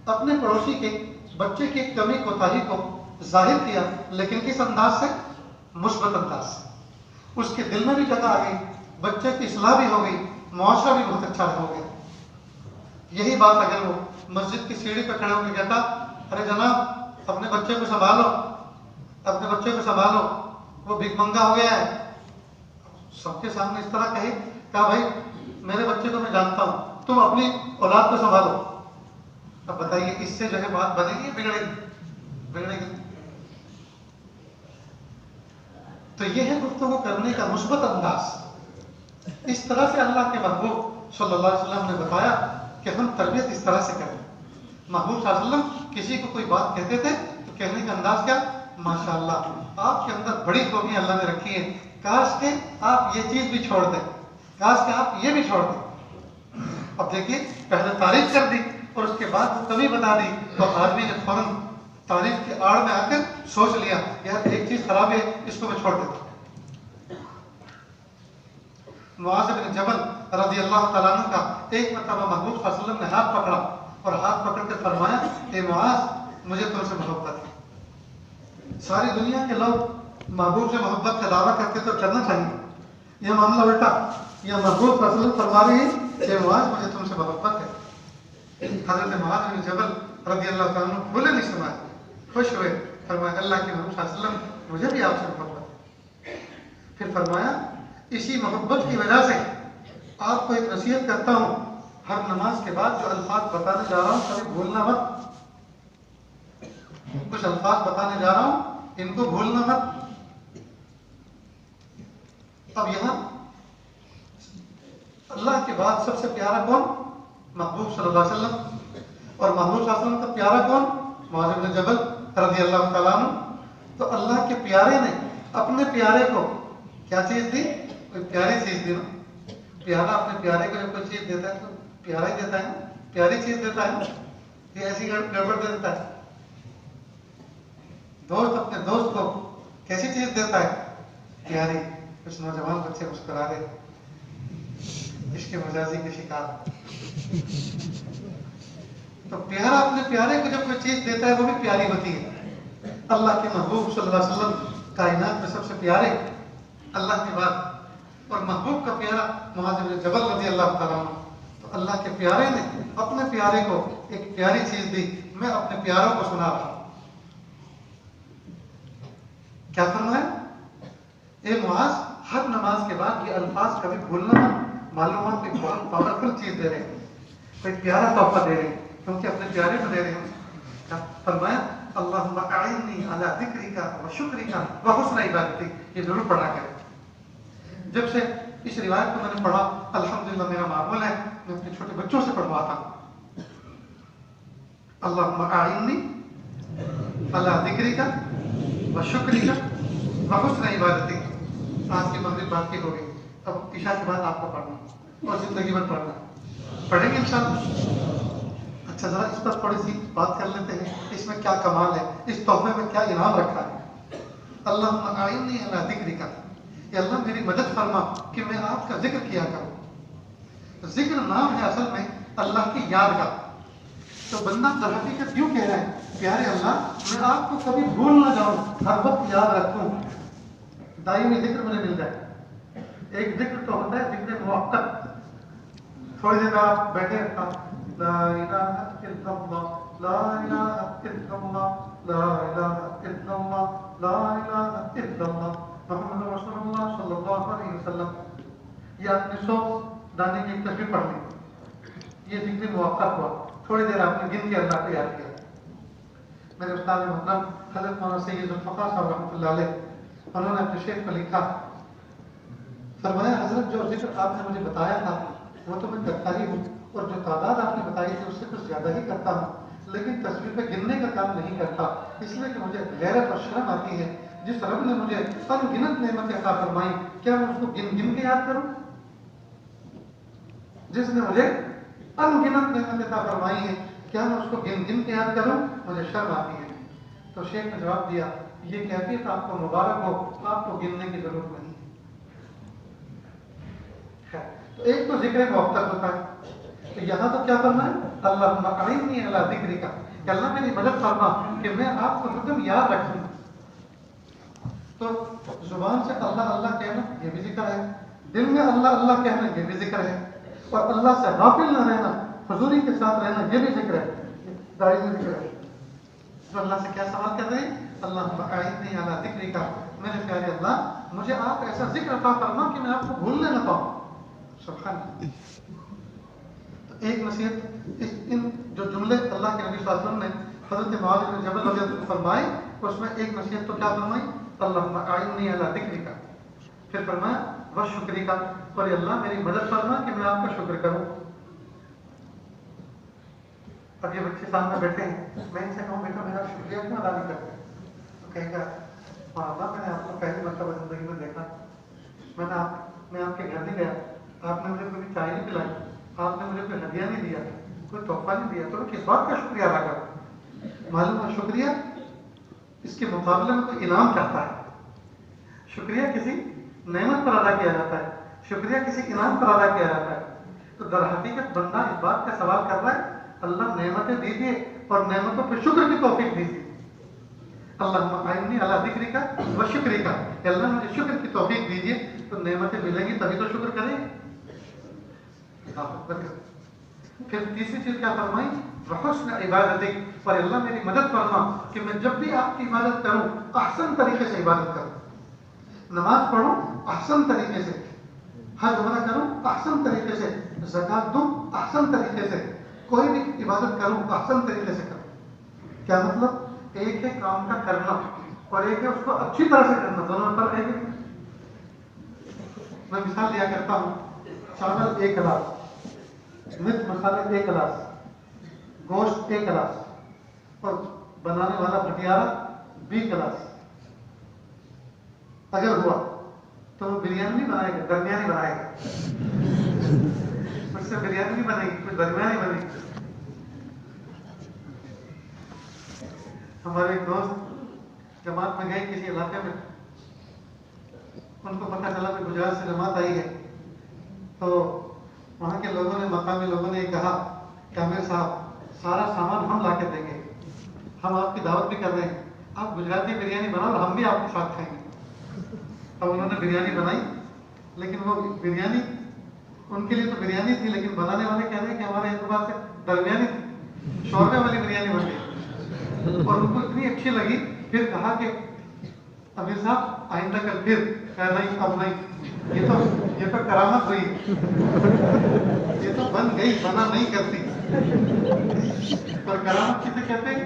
اپنے پڑوسی کے بچے کی کمی کوتاہی کو ظاہر کیا، لیکن کس انداز سے؟ مثبت انداز سے۔ اس کے دل میں بھی جگہ آ گئی، بچے کی اصلاح بھی ہو گئی، معاشرہ بھی بہت اچھا ہو گیا۔ یہی بات اگر وہ مسجد کی سیڑھی پہ کھڑے ہو کے کہتا ارے جناب اپنے بچے کو سنبھالو، اپنے بچے کو سنبھالو، وہ بھیک منگا ہو گیا ہے، سب کے سامنے اس طرح کہے، کہا بھائی میرے بچے کو میں جانتا ہوں، تم اپنی اولاد کو سنبھالو۔ اب بتائیے اس سے جو ہے بات بنے گی بگڑے گی؟ بگڑے گی۔ تو یہ ہے گفتگو کرنے کا مثبت انداز۔ اس طرح سے اللہ کے محبوب صلی اللہ علیہ وسلم نے بتایا کہ ہم تربیت اس طرح سے کریں۔ محبوب صلی اللہ علیہ وسلم کسی کو کوئی بات کہتے تھے تو کہنے کا انداز کیا؟ ماشاءاللہ آپ کے اندر بڑی خوبیاں اللہ نے رکھی ہیں، کاش کہ آپ یہ چیز بھی چھوڑ دیں، کاش کہ آپ یہ بھی چھوڑ دیں۔ اب دیکھیے پہلے تعریف کر دی اور اس کے بعد وہ کمی بتا دی، تو آدمی نے فوراً تعریف کے آڑ میں آ کر سوچ لیا یار ایک چیز خراب ہے، اس کو میں چھوڑ دیتا ہوں۔ معاذ بن جبل رضی اللہ تعالیٰ عنہ کا ایک مرتبہ محبوب صلی اللہ علیہ وسلم نے ہاتھ پکڑا اور ہاتھ پکڑ کر فرمایا اے معاذ مجھے تم سے محبت ہے۔ ساری دنیا کے لوگ محبوب سے محبت کا دعویٰ کرتے تو کرنا چاہیے، یہ معاملہ الٹا، یہ محبوب صلی اللہ علیہ وسلم فرما رہے ہیں اے معاذ مجھے تم سے محبت ہے۔ حضرت معاذ بن جبل رضی اللہ تعالیٰ عنہ بولے نہیں سنا، خوش ہوئے، فرمایا اللہ کے محبوب صلی اللہ علیہ وسلم مجھے بھی آپ سے محبت ہے۔ پھر فرمایا اسی محبت کی وجہ سے آپ کو ایک نصیحت کرتا ہوں، ہر نماز کے بعد جو الفاظ بتانے جا رہا ہوں کبھی بھولنا مت، کچھ الفاظ بتانے جا رہا ہوں ان کو بھولنا مت۔ اب یہاں اللہ کے بعد سب سے پیارا کون؟ محبوب صلی اللہ علیہ وسلم، اور محبوب صلی اللہ علیہ وسلم کا پیارا کون؟ معاذ بن جبل رضی اللہ تعالیٰ عنہ۔ تو اللہ کے پیارے نے اپنے پیارے کو کیا چیز دی؟ کوئی پیاری چیز دی نا۔ پیارا اپنے پیارے کو جب کوئی چیز دیتا ہے تو پیارا ہی دیتا ہے، پیاری چیز دیتا ہے، یہ ایسی گڑبڑ دے دیتا ہے۔ دوست اپنے دوست کو کیسی چیز دیتا ہے؟ پیاری۔ کچھ نوجوان بچے مسکرا رہے، عشق مجازی کے شکار۔ تو پیارا اپنے پیارے کو جب کوئی چیز دیتا ہے وہ بھی پیاری ہوتی ہے۔ اللہ کے محبوب صلی اللہ علیہ وسلم کائنات میں سب سے پیارے اللہ کے بعد، اور محبوب کا پیارا معاذ بن جبل رضی اللہ تعالیٰ عنہ۔ تو اللہ کے پیارے نے اپنے پیارے کو ایک پیاری چیز دی، میں اپنے پیاروں کو سنا رہا ہوں۔ کیا فرمایا؟ اے معاذ ہر نماز کے بعد یہ الفاظ کبھی بھولنا مت، معلومات کی بہت پاورفل چیز دے رہے ہیں, کوئی پیارا تحفہ دے رہے ہیں, کیونکہ اپنے پیارے کو دے رہے ہیں. فرمایا اللہم اعنی علی ذکرک و شکرک و حسن عبادتک, یہ ضرور پڑھا کریں. جب سے اس روایت کو میں نے پڑھا, الحمدللہ میرا معمول ہے, میں اپنے چھوٹے بچوں سے پڑھواتا ہوں. اللہم اعنی علی ذکرک و شکرک و حسن عبادتک. آج کی مغرب بات کی ہو گئی, اب عشاء کے بعد آپ کو پڑھنا اور زندگی بھر پڑھنا. پڑھیں گے انشاءاللہ. اچھا ذرا اس پر تھوڑی سی بات کر لیتے ہیں, اس میں کیا کمال ہے, اس تحفے میں کیا انعام رکھا ہے. اللہم اعنی علی ذکرک, کہ اللہ میری مدد فرما کہ میں آپ کا ذکر کیا کروں. ذکر نام ہے اصل میں اللہ کی یاد کا. تو بندہ در حقیقت کیوں کہہ رہا ہے, پیارے اللہ میں آپ کو کبھی بھول نہ جاؤں, ہر وقت یاد رکھوں, دائمی ذکر مجھے مل جائے. ایک ذکر تو ہوتا ہے ذکر موقت, تھوڑی دیر آپ بیٹھے لا الہ الا اللہ لا الہ الا اللہ لا الہ الا اللہ لا الہ الا اللہ محمد رسول اللہ صلی اللہ علیہ وسلم, یہ آپ نے 100 دانے کی ایک تسبیح پڑھ لی, یہ ذکر موقت ہوا. تھوڑی دیر آپ نے گن کے اللہ کو یاد کیا. میرے استاد محترم حضرت مولانا سید ذوالفقار صاحب رحمۃ اللہ علیہ, انہوں نے اپنے شیخ کو لکھا, فرمایا حضرت جو ذکر آپ نے مجھے بتایا تھا وہ تو میں کرتا ہی ہوں, اور جو تعداد آپ نے بتائی تھی اس سے کچھ زیادہ ہی کرتا ہوں, لیکن تصویر پہ گننے کا کام نہیں کرتا, اس لیے کہ مجھے غیرت اور شرم آتی ہے. جس رب نے مجھے ان گنت نعمتیں عطا فرمائی, کیا میں اس کو گن گن کے یاد کروں؟ جس نے مجھے ان گنت نعمتیں عطا فرمائی ہیں, کیا میں اس کو گن گن کے یاد کروں؟ مجھے شرم آتی ہے. تو شیخ نے جواب دیا, یہ کیفیت آپ کو مبارک ہو, آپ کو گننے کی ضرورت نہیں ہے. تو ایک تو ذکر موقت ہوتا ہے, تو یہاں تو کیا کرنا ہے, اللہم اعنی علی ذکرک, کہ اللہ میری مدد فرما کہ میں آپ کو حکم یاد رکھوں. تو زبان سے اللہ اللہ کہنا یہ بھی ذکر ہے, دل میں اللہ اللہ کہنا یہ بھی ذکر ہے, اور اللہ سے غافل نہ رہنا, حضوری کے ساتھ رہنا یہ بھی ذکر ہے, دائمی ذکر ہے. تو اللہ سے کیا سوال کر رہے ہیں, اللہم اعنی علی ذکرک, میرے پیارے اللہ مجھے آپ ایسا ذکر عطا فرما کہ میں آپ کو بھولنے نہ پاؤں. سبحان اللہ. ایک نصیحت ان جو جملے اللہ کے نبی صلی اللہ علیہ وسلم نے حضرت معاذ بن جبل رضی اللہ عنہ فرمائے, اس میں ایک نصیحت تو کیا فرمائی, اللہم اعنی علی ذکرک, پھر فرمایا وشکرک, اور اللہ میری مدد فرما کہ میں آپ کا شکر کروں. اب یہ بچے سامنے بیٹھے ہیں, میں ان سے کہوں بیٹا میرا شکریہ کیوں ادا نہیں کرتے, تو کہے گا اللہ میں نے آپ کو پہلی مرتبہ زندگی میں دیکھا, میں آپ کے گھر نہیں گیا, آپ نے مجھے کبھی چائے نہیں پلائی, آپ نے مجھے کوئی ہدیہ نہیں دیا, کوئی تحفہ نہیں دیا, تو کس بات کا شکریہ ادا کروں؟ معلوم ہے شکریہ اس کے مقابلے میں کوئی انعام چاہتا ہے. شکریہ کسی نعمت پر ادا کیا جاتا ہے, شکریہ کسی انعام پر ادا کیا جاتا ہے. تو در حقیقت بندہ اس بات کا سوال کر رہا ہے, اللہ نعمتیں دیجیے اور نعمتوں پہ شکر کی توفیق دیجیے. اللہم اعنی علی ذکرک و شکرک, کہ اللہ مجھے شکر کی توفیق دیجیے, تو نعمتیں ملیں گی تبھی تو شکر کریں. پھر تیسری چیز کیا فرمائی, وحسن عبادتک, اور اللہ میری مدد فرما کہ میں جب بھی آپ کی عبادت کروں احسن طریقے سے عبادت کروں. نماز پڑھوں احسن طریقے سے, حج عمرہ کروں احسن طریقے سے, زکات دوں احسن طریقے سے, کوئی بھی عبادت کروں احسن طریقے سے کروں. کیا مطلب, ایک ہے کام کا کرنا اور ایک ہے اس کو اچھی طرح سے کرنا, دونوں پر ایک ہے. میں مثال دیا کرتا ہوں, چاول 1 گلاس, مرچ مسالے 1 گلاس, گوشت 1 گلاس, اور بنانے والا بھٹیارا 20 گلاس. اگر ہوا تو وہ بریانی نہیں بنائے گا, درمیانی بنائے گا. اس سے بریانی نہیں بنے گی, کچھ درمیانی بنے گی. ہمارے ایک دوست جماعت میں گئے کسی علاقے میں, ان کو پتہ چلا کہ گجرات سے جماعت آئی ہے, تو وہاں کے لوگوں نے, مقامی لوگوں نے یہ کہا کہ عامر صاحب سارا سامان ہم لا کے دیں گے, ہم آپ کی دعوت بھی کر رہے ہیں, آپ گجراتی بریانی بناؤ اور ہم بھی آپ کے ساتھ کھائیں گے. اب انہوں نے بریانی بنائی, لیکن وہ بریانی ان کے لیے تو بریانی تھی, لیکن بنانے والے کہہ رہے ہیں کہ ہمارے اعتبار سے درمیانی تھی, شوربے والی بریانی بن گئی. اور ان کو اتنی اچھی لگی, پھر کہا کہ امیر صاحب آئندہ کل پھر, کہا نہیں اب نہیں, یہ تو کرامت ہوئی، یہ تو بن گئی، بنا نہیں کرتی. اور کرامت کسے کہتے ہیں؟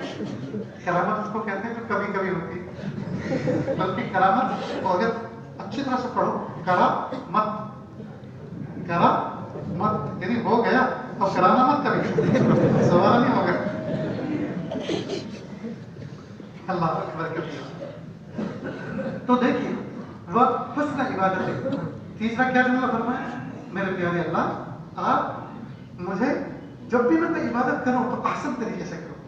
کرامت اس کو کہتے ہیں جو کبھی کبھی ہوتی ہے. بلکہ کرامت کو اگر اچھی طرح سے پڑھو، کرامت، کرامت یعنی ہو گیا، اور کرانا مت کرے، سوال نہیں ہوگا. اللہ اکبر کبیرہ. تو دیکھیے وہ حسن عبادت ہے. تیسرا کیا جملہ فرمایا؟ میرے پیارے اللہ، آپ مجھے جب بھی میں کوئی عبادت کروں تو احسن طریقے سے کروں.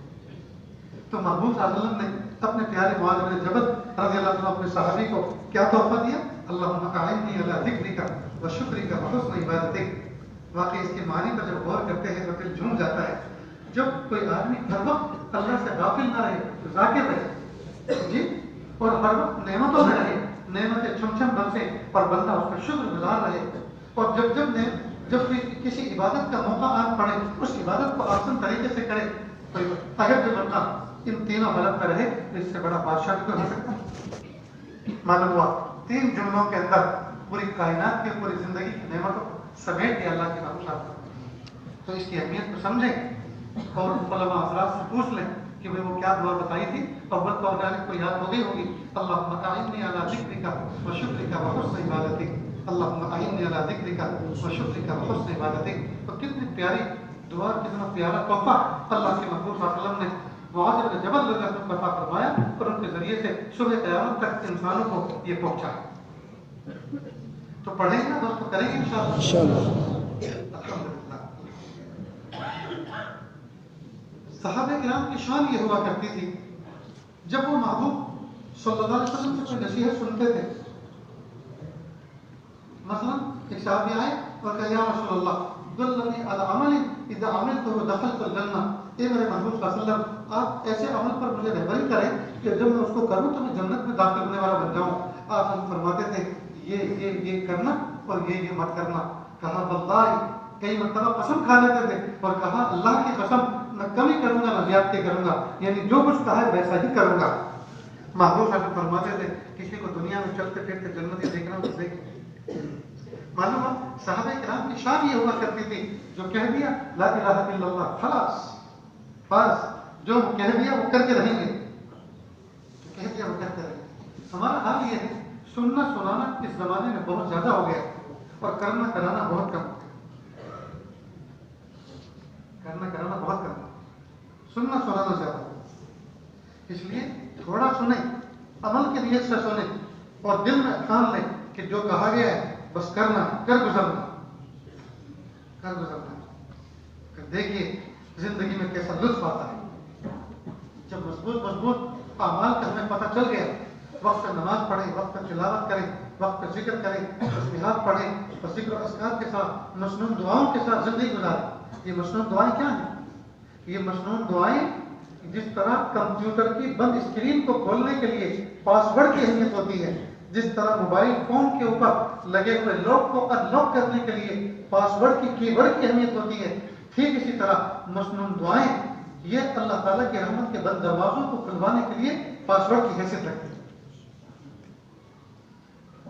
تو محبوب صلی اللہ علیہ وسلم نے اپنے پیارے معاذ بن جبل رضی اللہ عنہ اپنے صحابی کو کیا تحفہ دیا؟ اللہم اعنی علی ذکرک و شکرک و حسن عبادتک. واقعی اس کے معنی پر جب غور کرتے ہیں تو دل جھوم جاتا ہے. جب کوئی آدمی ہر وقت اللہ سے غافل نہ رہے، ذاکر رہے جی، اور ہر وقت نعمتوں میں رہے، نعمتیں چھم چھم برسے اور بندہ اس کا شکر گزار رہے، اور جب کسی عبادت کا موقع آن پڑے اس عبادت کو آسان طریقے سے کرے. تو اگر جو بندہ ان تینوں حالت میں رہے تو اس سے بڑا بادشاہ بھی ہو سکتا ہے. معلوم ہوا 3 جملوں کے اندر پوری کائنات کی پوری زندگی کی نعمتوں سمیٹ کے اللہ کی بادشاہ. تو اس کی اہمیت کو سمجھیں اور علماء حضرات سے پوچھ لیں کہ وہ کیا دعا بتائی تھی. اول تو جانب کو یاد ہو گئی ہوگی، اللہم اعنی علی ذکرک و شکرک و حسن عبادتک. اللہم اعنی علی ذکرک و شکرک و حسن عبادتک. تو کتنی پیاری دعا، کتنا پیارا تحفہ اللہ کے محبوب صلی اللہ علیہ وسلم نے معاذ بن جبل رضی اللہ عنہ کو عطا فرمایا، اور ان کے ذریعے سے صبح قیامت تک انسانوں کو یہ پہنچا. تو پڑھیں گے دوستوں، کریں گے انشاءاللہ. الحمدللہ. صحابہ کرام کی شان یہ ہوا کرتی تھی، جب وہ محبوب صلی اللہ علیہ وسلم سے کوئی نصیحت سنتے تھے، مثلا ایک صحابی آئے اور کہا یا رسول اللہ دلنی علی عمل اذا عملتہ دخلت الجنہ. اے میرے محبوب صلی اللہ علیہ وسلم، آپ ایسے عمل پر مجھے رہبری کریں کہ جب میں اس کو کروں تو میں جنت میں داخل ہونے والا بن جاؤں. آپ ہم فرماتے تھے یہ کرنا اور یہ مت کرنا. کہا واللہ، کئی مرتبہ قسم کھا لیتے تھے اور کہا اللہ کی قسم میں کمی کروں گا، میں زیادتی کروں گا، یعنی جو کچھ کہا ہے ویسا ہی کروں گا. محبوب صاحب فرماتے تھے کسی کو دنیا میں چلتے پھرتے جنتی دیکھنا تو دیکھ. معلوم ہے صحابہ کرام کی شان یہ ہوا کرتی تھی، جو کہہ دیا لا الہ الا اللہ خلاص، بس جو کہہ دیا وہ کر کے رہیں گے، کہہ دیا وہ کرتے رہیں گے. ہمارا حال یہ ہے سننا سنانا اس زمانے میں بہت زیادہ ہو گیا اور کرنا کرانا بہت کم. کرنا کرانا بہت کم، سننا سنانا زیادہ. اس لیے تھوڑا سنیں، عمل کی نیت سے سنیں اور دل میں ٹھان لیں کہ جو کہا گیا ہے بس کرنا، کر گزرنا. دیکھیے زندگی میں کیسا لطف آتا ہے جب مضبوط اعمال کا ہمیں پتہ چل گیا. وقت پہ نماز پڑھیں، وقت پہ تلاوت کریں، وقت پہ ذکر کریں، تسبیحات پڑھیں اور ذکر و اذکار کے ساتھ مسنون دعاؤں کے ساتھ زندگی گزاریں. یہ مسنون دعائیں کیا ہیں؟ یہ مسنون دعائیں جس طرح کمپیوٹر کی بند اسکرین کو کھولنے کے لیے پاسورڈ کی اہمیت ہوتی ہے، جس طرح موبائل فون کے اوپر لگے ہوئے لاک کو ان لاک کرنے کے لیے پاسورڈ کی کی ورڈ کی اہمیت ہوتی ہے، ٹھیک اسی طرح مسنون دعائیں یہ اللہ تعالیٰ کی رحمت کے بند دروازوں کو کھلوانے کے لیے پاسورڈ کی حیثیت رکھتی ہے.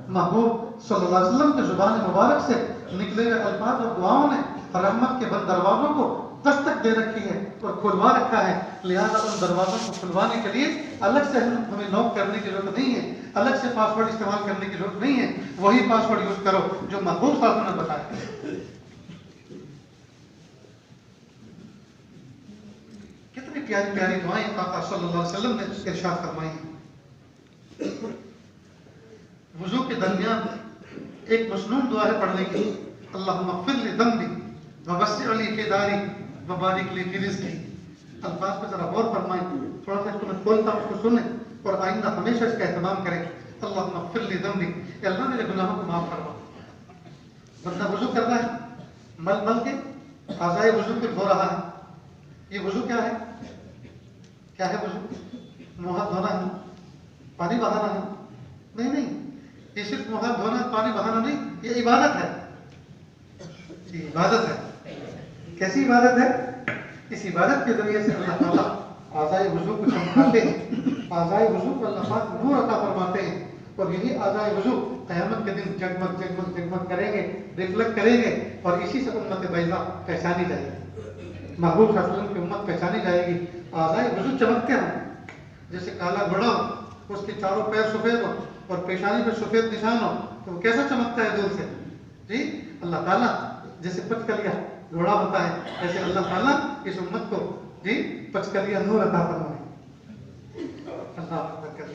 محبوب صلی اللہ علیہ وسلم کی زبان مبارک سے نکلے ہوئے الفاظ اور دعاؤں نے رحمت کے بند دروازوں کو دستک دے رکھی ہے اور کھلوا رکھا ہے. لہذا ان دروازوں کو کھلوانے کے لیے الگ سے ہمیں لاک کرنے کی ضرورت نہیں ہے، الگ سے پاسورڈ استعمال کرنے کی ضرورت نہیں ہے. وہی پاسورڈ یوز کرو جو محبوب صلی اللہ علیہ وسلم نے بتایا. کتنی پیاری پیاری دعائیں آقا صلی اللہ علیہ وسلم نے ارشاد فرمائی ہیں. وضو کے درمیان ایک مسنون دعا ہے پڑھنے کی، اللہم اغفر لی ذنبی ووسع لی فی داری وبارک لی فی رزقی. الفاظ پہ ذرا غور فرمائیں، تھوڑا سا اس کو میں کھولتا ہوں، اس کو سنیں اور آئندہ ہمیشہ اس کا اہتمام کریں. اللہم اغفر لی ذنبی، کہ اللہ میرے گناہوں کو معاف کروا. بندہ وضو کرتا ہے، مل مل کے اعضائے وضو کو دھو رہا ہے. یہ وضو کیا ہے؟ کیا ہے وضو؟ منہ ہاتھ دھونا ہے، پانی بہانا ہے؟ نہیں، یہ صرف منہ ہاتھ دھونا پانی بہانا نہیں، یہ عبادت ہے. یہ عبادت ہے. کیسی عبادت ہے؟ اس عبادت کے ذریعے سے اللہ تعالیٰ اعضائے وضو کو چمکاتے ہیں، اعضائے وضو کو اللہ پاک نور عطا فرماتے ہیں اور یہی اعضائے وضو قیامت کے دن جگمگ جگمگ جگمگ کریں گے، ریفلیکٹ کریں گے، اور اسی سے امت بیضا پہچانی جائے گی، محبوب صلی اللہ علیہ وسلم کی امت پہچانی جائے گی۔ اعضائے وضو چمکتے ہوں، جیسے کالا گھوڑا ہو، اس کے چاروں پیر سفید ہو اور پیشانی پہ سفید نشان ہو تو وہ کیسا چمکتا ہے دور سے؟ جی اللہ تعالیٰ جیسے پچکلیا گھوڑا ہوتا ہے، ایسے اللہ تعالیٰ اس امت کو جی پچکلیا نور عطا فرمائے۔ اللہ اکبر کرے۔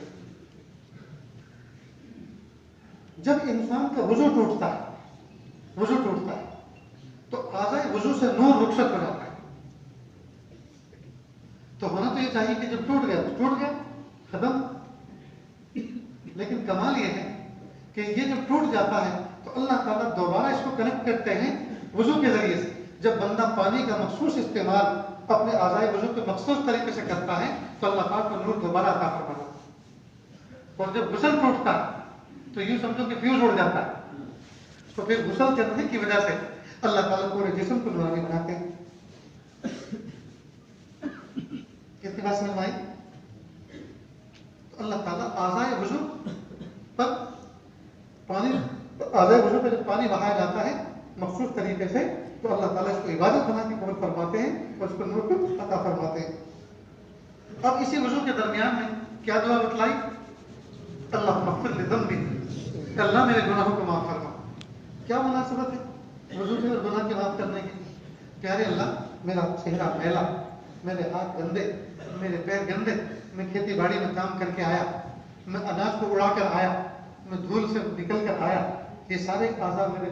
جب انسان کا وضو ٹوٹتا ہے تو اعضائے وضو سے نور رخصت ہو جاتا ہے۔ تو ہونا تو یہ چاہیے کہ جب ٹوٹ گیا ختم، لیکن کمال یہ ہے کہ یہ جب ٹوٹ جاتا ہے تو اللہ تعالیٰ دوبارہ اس کو کنیکٹ کرتے ہیں وضو کے ذریعے سے۔ جب بندہ پانی کا مخصوص استعمال اپنے اعضائے وضو کے مخصوص طریقے سے کرتا ہے تو اللہ پاک کو نور دوبارہ عطا فرماتا ہے۔ اور جب غسل ٹوٹتا ہے تو یوں سمجھو کہ فیوز اڑ جاتا ہے، تو پھر غسل کرنے کی وجہ سے اللہ تعالیٰ پورے جسم کو نورانی بناتے ہیں۔ کتنی بات سمجھ میں آئی؟ تو اللہ تعالیٰ اعضائے وضو پر جب پانی بہایا جاتا ہے مخصوص طریقے سے تو اللہ تعالیٰ اس کو عبادت بنا کے قبول فرماتے ہیں اور اس کو نور کو عطا فرماتے ہیں۔ اب اسی وضو کے درمیان میں کیا دعا بتلائی؟ اللہم اغفر لذنبی، کہ اللہ میرے گناہوں کو معاف فرما۔ کیا مناسبت ہے وضو سے اور گناہ کی معاف کرنے کی؟ پیارے اللہ میرا چہرہ میلا، میرے ہاتھ گندے، میرے پیر گندے، میں کھیتی باڑی میں کام کر کے آیا، میں اناج کو اڑا کر آیا، میں دھول سے نکل کر آیا، یہ سارے اعضاء میرے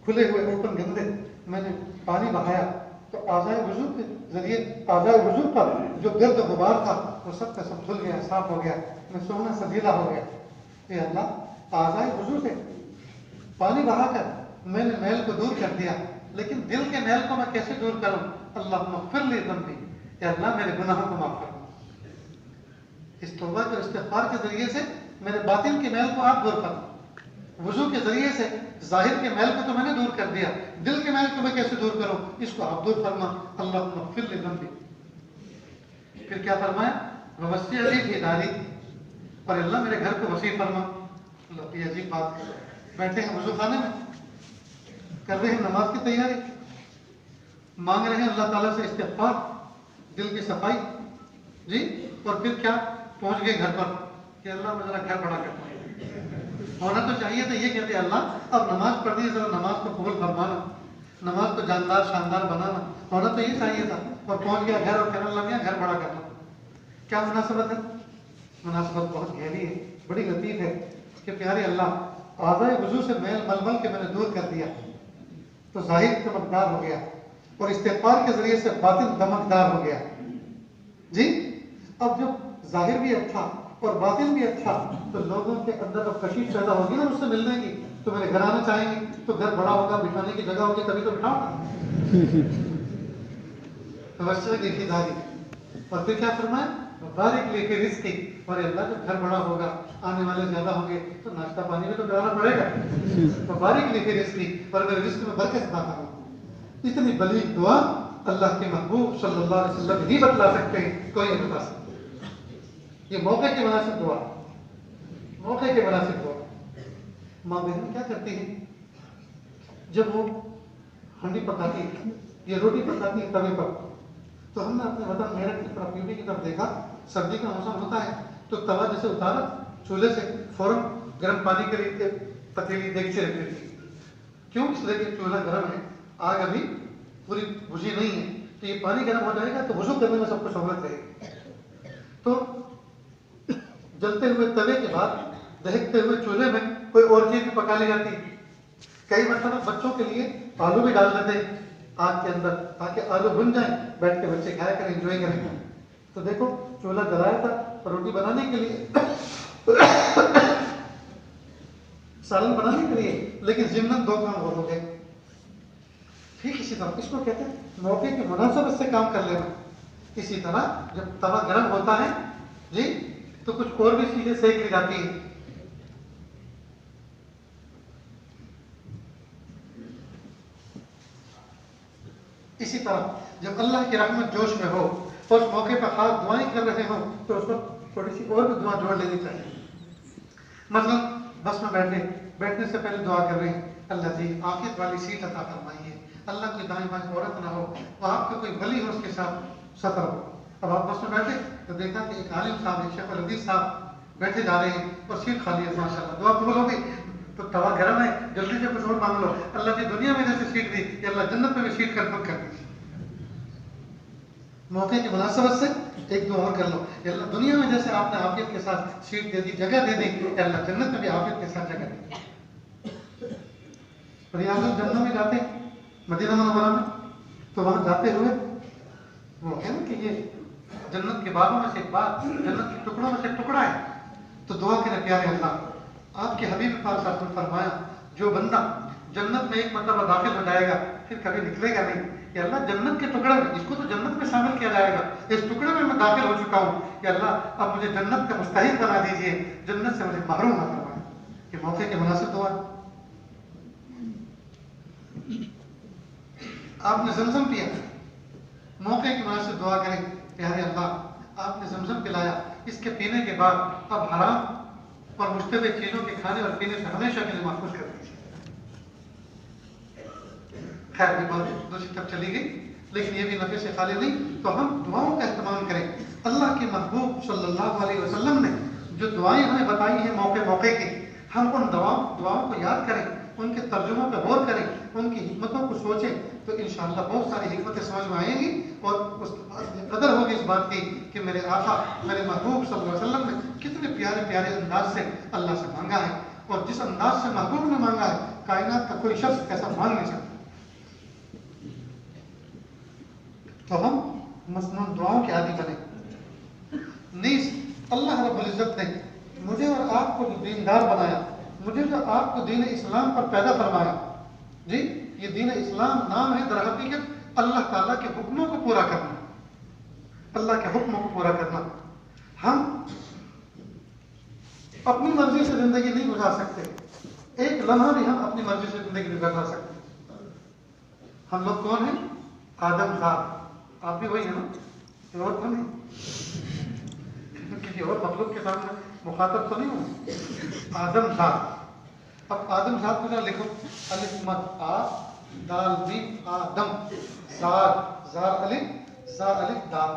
کھلے ہوئے اوپن گندے، میں نے پانی بہایا تو اعضائے وضو کے ذریعے اعضائے وضو کا جو گرد و غبار تھا وہ سب کا سب دھل گیا، صاف ہو گیا، میں سونا سجیلا ہو گیا۔ اے اللہ اعضائے وضو سے پانی بہا کر میں نے میل کو دور کر دیا، لیکن دل کے میل کو میں کیسے دور کروں؟ اللہم اغفر لی ذنبی، اے اللہ میرے گناہوں کو معاف فرما۔ اس توبہ اور استغفار کے ذریعے سے میرے باطن کے میل کو آپ دور فرما۔ وضو کے ذریعے سے ظاہر کے میل کو تو میں نے دور کر دیا، دل کے میل کو میں کیسے دور کروں؟ اس کو آپ دور فرما۔ اللہم اغفر لی ذنبی۔ پھر کیا فرمایا؟ ووسع لی فی داری، اور اللہ میرے گھر کو وسیع فرما۔ اللہ یہ عجیب بات ہے، بیٹھے ہیں وضو خانے میں، کر رہے ہیں نماز کی تیاری، مانگ رہے ہیں اللہ تعالیٰ سے استغفار، دل کی صفائی جی، اور پھر کیا پہنچ گئے گھر پر کہ اللہ میں ذرا گھر بڑا کرتا ہوں۔ ہونا تو چاہیے تھا یہ کہتے اللہ اب نماز پڑھنی ہے، ذرا نماز کو قبول فرمانا، نماز کو جاندار شاندار بنانا، ہونا تو یہ چاہیے تھا، اور پہنچ گیا گھر اور کہنے لگا گھر بڑا کرنا۔ کیا مناسبت ہے؟ مناسبت بہت گہری ہے، بڑی لطیف ہے کہ پیارے اللہ اعضائے وضو سے میل ململ کے میں نے دور کر دیا تو ظاہر چمکدار ہو گیا، اور استغفار کے ذریعے سے باطن دمکدار ہو گیا جی۔ اب جب ظاہر بھی اچھا اور باطن بھی اچھا تو لوگوں کے اندر اب کشش پیدا ہوگی نا اس سے ملنے کی، تو میرے گھر آنا چاہیں گے، تو گھر بڑا ہوگا، بٹھانے کی جگہ ہوگی، تبھی تو بٹھاؤ گا۔ اور پھر کیا فرمایا؟ بارک لے کے رزقی، اور اللہ جب گھر بڑا ہوگا، آنے والے زیادہ ہوں گے تو ناشتہ پانی میں تو کرانا پڑے گا، تو بارک لے کے رزقی، اور میرے رزق میں برکت عطا کرو۔ اتنی بلیغ دعا اللہ کے محبوب صلی اللہ علیہ وسلم ہی بتلا سکتے ہیں، کوئی نہیں بتا سکتا۔ یہ موقع کے مناسب دعا، موقع کے مناسب دعا۔ ماں بہن کیا کرتی ہیں جب وہ ہنڈی پکاتی ہے یا روٹی پکاتی ہے توے پر، تو ہم نے اپنے وطن میرٹھ کی طرف یوپی کی طرف دیکھا، سردی کا موسم ہوتا ہے تو توا جیسے اتارا چولہے سے فوراً گرم پانی کے لیے پتیلی دیگچے رکھ دیتی، کیوں؟ اس لیے کہ چولہا گرم ہے، آگ ابھی پوری بجھی نہیں ہے، تو یہ پانی گرم ہو جائے گا تو وضو کرنے میں سب کو سہولت رہے گی۔ تو جلتے ہوئے توے کے بعد دہکتے ہوئے چولہے میں کوئی اور چیز بھی پکا لی جاتی ہے۔ کئی مرتبہ بچوں کے لیے آلو بھی ڈال دیتے ہیں آگ کے اندر تاکہ آلو بھن جائیں، بیٹھ کے بچے کھایا کریں، انجوائے کریں۔ تو دیکھو چولہا جلایا تھا روٹی بنانے کے لیے، سالن بنانے کے لیے، لیکن ضمن 2 کام اور ہو گئے۔ ٹھیک اسی طرح اس کو کہتے ہیں موقع کی مناسبت سے کام کر لینا۔ اسی طرح جب توا گرم ہوتا ہے جی تو کچھ اور بھی چیزیں سیک لی جاتی ہیں۔ اسی طرح جب اللہ کی رحمت جوش میں ہو اور اس موقع پر خاص دعائیں کر رہے ہوں تو اس پر تھوڑی سی اور بھی دعا جوڑ لینی چاہیے۔ مثلا بس میں بیٹھنے سے پہلے دعا کر رہے ہیں اللہ جی عافیت والی سیٹ عطا فرمائیے، اللہ کوئی دائیں بائیں عورت نہ ہو، وہ آپ کا کوئی ولی ہو اس کے ساتھ سفر ہو۔ اب آپ بس میں بیٹھے تو دیکھا کہ ایک عالم صاحب ایک شیخ الحدیث صاحب بیٹھے جا رہے ہیں اور سیٹ خالی ہے، ماشاء اللہ دعا قبول ہو گئی، تو توا گرم ہے، جلدی سے کچھ اور مانگ لو، اللہ جی دنیا میں جیسے سیٹ دی یا اللہ جنت میں بھی سیٹ کنفرم کر دی۔ موقع کی مناسبت سے ایک دو اور کر لو، یا اللہ دنیا میں جیسے آپ نے عافیت کے ساتھ سیٹ دے دی، جگہ دے دی، یا اللہ جنت میں بھی عافیت کے ساتھ جگہ دے۔ ریاض الجنہ میں جاتے ہیں مدینہ منورہ میں، تو وہاں جاتے ہوئے وہ ہے نا کہ یہ جنت کے باغوں میں سے ایک باغ، جنت کے ٹکڑوں میں سے ایک ٹکڑا ہے، تو دعا کرے پیارے اللہ آپ کے حبیب پاک صلی اللہ علیہ وسلم فرمایا جو بندہ جنت میں ایک مرتبہ داخل ہو جائے گا پھر کبھی نکلے گا نہیں، یا اللہ جنت کے ٹکڑے میں، اس کو تو جنت میں شامل کیا جائے گا، اس ٹکڑے میں داخل ہو چکا ہوں، یا اللہ اب مجھے جنت کا مستحق بنا دیجئے، جنت سے مجھے محروم نہ فرمائے۔ کہ موقع کے مناسب دعا آپ نے زمزم پیا، موقع کی مناسب دعا کریں پیارے اللہ آپ نے زمزم پلایا، اس کے پینے کے بعد اب حرام اور مشتبہ چیزوں کے کھانے اور پینے سے ہمیشہ کے لیے محفوظ کر دیجیے۔ خیر بھی بات دوسری طرف چلی گئی، لیکن یہ بھی نفع سے خالی نہیں، تو ہم دعاؤں کا اہتمام کریں۔ اللہ کے محبوب صلی اللہ علیہ وسلم نے جو دعائیں ہمیں بتائی ہیں موقع موقع کی، ہم ان دعاؤں کو یاد کریں، ان کے ترجموں پہ غور کریں، ان کی حکمتوں کو سوچیں، تو انشاءاللہ بہت ساری حکمتیں سمجھ میں آئیں گی، اور اس کے بعد قدر ہوگی اس بات کی کہ میرے آقا میرے محبوب صلی اللہ علیہ وسلم نے کتنے پیارے پیارے انداز سے اللہ سے مانگا ہے، اور جس انداز سے محبوب نے مانگا ہے کائنات کا کوئی شخص ایسا مانگ نہیں سکتا۔ تو ہم مسنون دعاؤں کے عادی بنیں۔ نیز اللہ رب العزت نے مجھے اور آپ کو جو دیندار بنایا، مجھے جو آپ کو دین اسلام پر پیدا فرمایا، جی یہ دین اسلام نام ہے در حقیقت اللہ تعالیٰ کے حکموں کو پورا کرنا، اللہ کے حکموں کو پورا کرنا۔ ہم اپنی مرضی سے زندگی نہیں گزار سکتے، ایک لمحہ بھی ہم اپنی مرضی سے زندگی نہیں گزار سکتے۔ ہم لوگ کون ہیں؟ آدم ذات، آپ بھی وہی ہیں نا، کوئی اور تو نہیں، کسی اور مخلوق کے سامنے مخاطب تو نہیں ہوں، آدم ذات۔ اب آدم ذات کو ذرا لکھو، الف مد آ دال میم آدم، زار الف زا الف دال،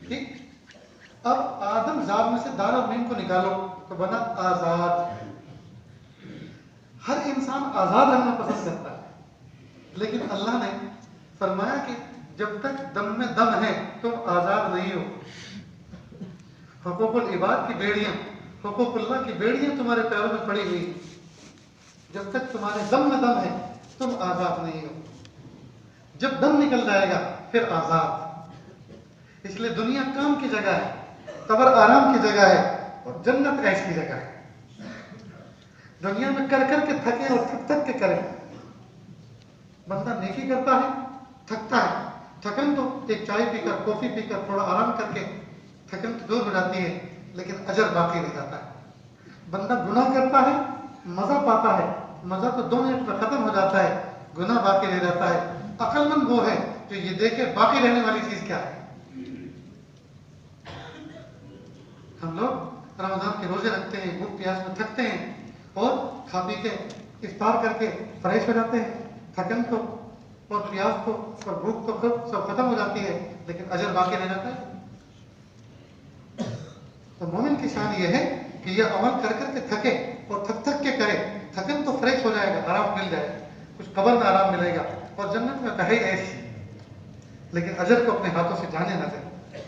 ٹھیک۔ اب آدم ذات میں سے دال اور میم کو نکالو تو بنا آزاد۔ ہر انسان آزاد رہنا پسند کرتا ہے، لیکن اللہ نے فرمایا کہ جب تک دم میں دم ہے تم آزاد نہیں ہو۔ حقوق العباد کی بیڑیاں، حقوق اللہ کی بیڑیاں تمہارے پیروں میں پڑی ہوئی، جب تک تمہارے دم میں دم ہے تم آزاد نہیں ہو۔ جب دم نکل جائے گا پھر آزاد۔ اس لیے دنیا کام کی جگہ ہے، قبر آرام کی جگہ ہے، اور جنت عیش کی جگہ ہے۔ دنیا میں کر کر کے تھکے اور تھک تھک کے کرے، بندہ نیکی کرتا ہے تھکتا ہے، تھکن تو ایک چائے پی کر کافی پی کر تھوڑا آرام کر کے تھکن تو دور ہو جاتی ہے، لیکن اجر باقی رہ جاتا ہے۔ بندہ گناہ کرتا ہے مزہ پاتا ہے، مزہ تو 2 منٹ میں ختم ہو جاتا ہے، گناہ باقی رہ جاتا ہے۔ عقل مند وہ ہے جو یہ دیکھے باقی رہنے والی چیز کیا ہے۔ ہم لوگ رمضان کے روزے رکھتے ہیں، بھوک پیاس میں تھکتے ہیں، اور کھا پی کے افطار کر کے فریش ہو جاتے ہیں، تھکن تو اور پیاس تو اور بھوک تو سب ختم ہو جاتی ہے، لیکن اجر باقی رہ جاتا ہے۔ تو مومن کی شان یہ ہے کہ یہ عمل کر کر کے تھکے اور تھک تھک کے کرے، تھکن تو فریش ہو جائے گا، آرام مل جائے گا، کچھ قبر میں آرام ملے گا، اور جنت میں کہے ایش، لیکن اجر کو اپنے ہاتھوں سے جانے نہ دیں۔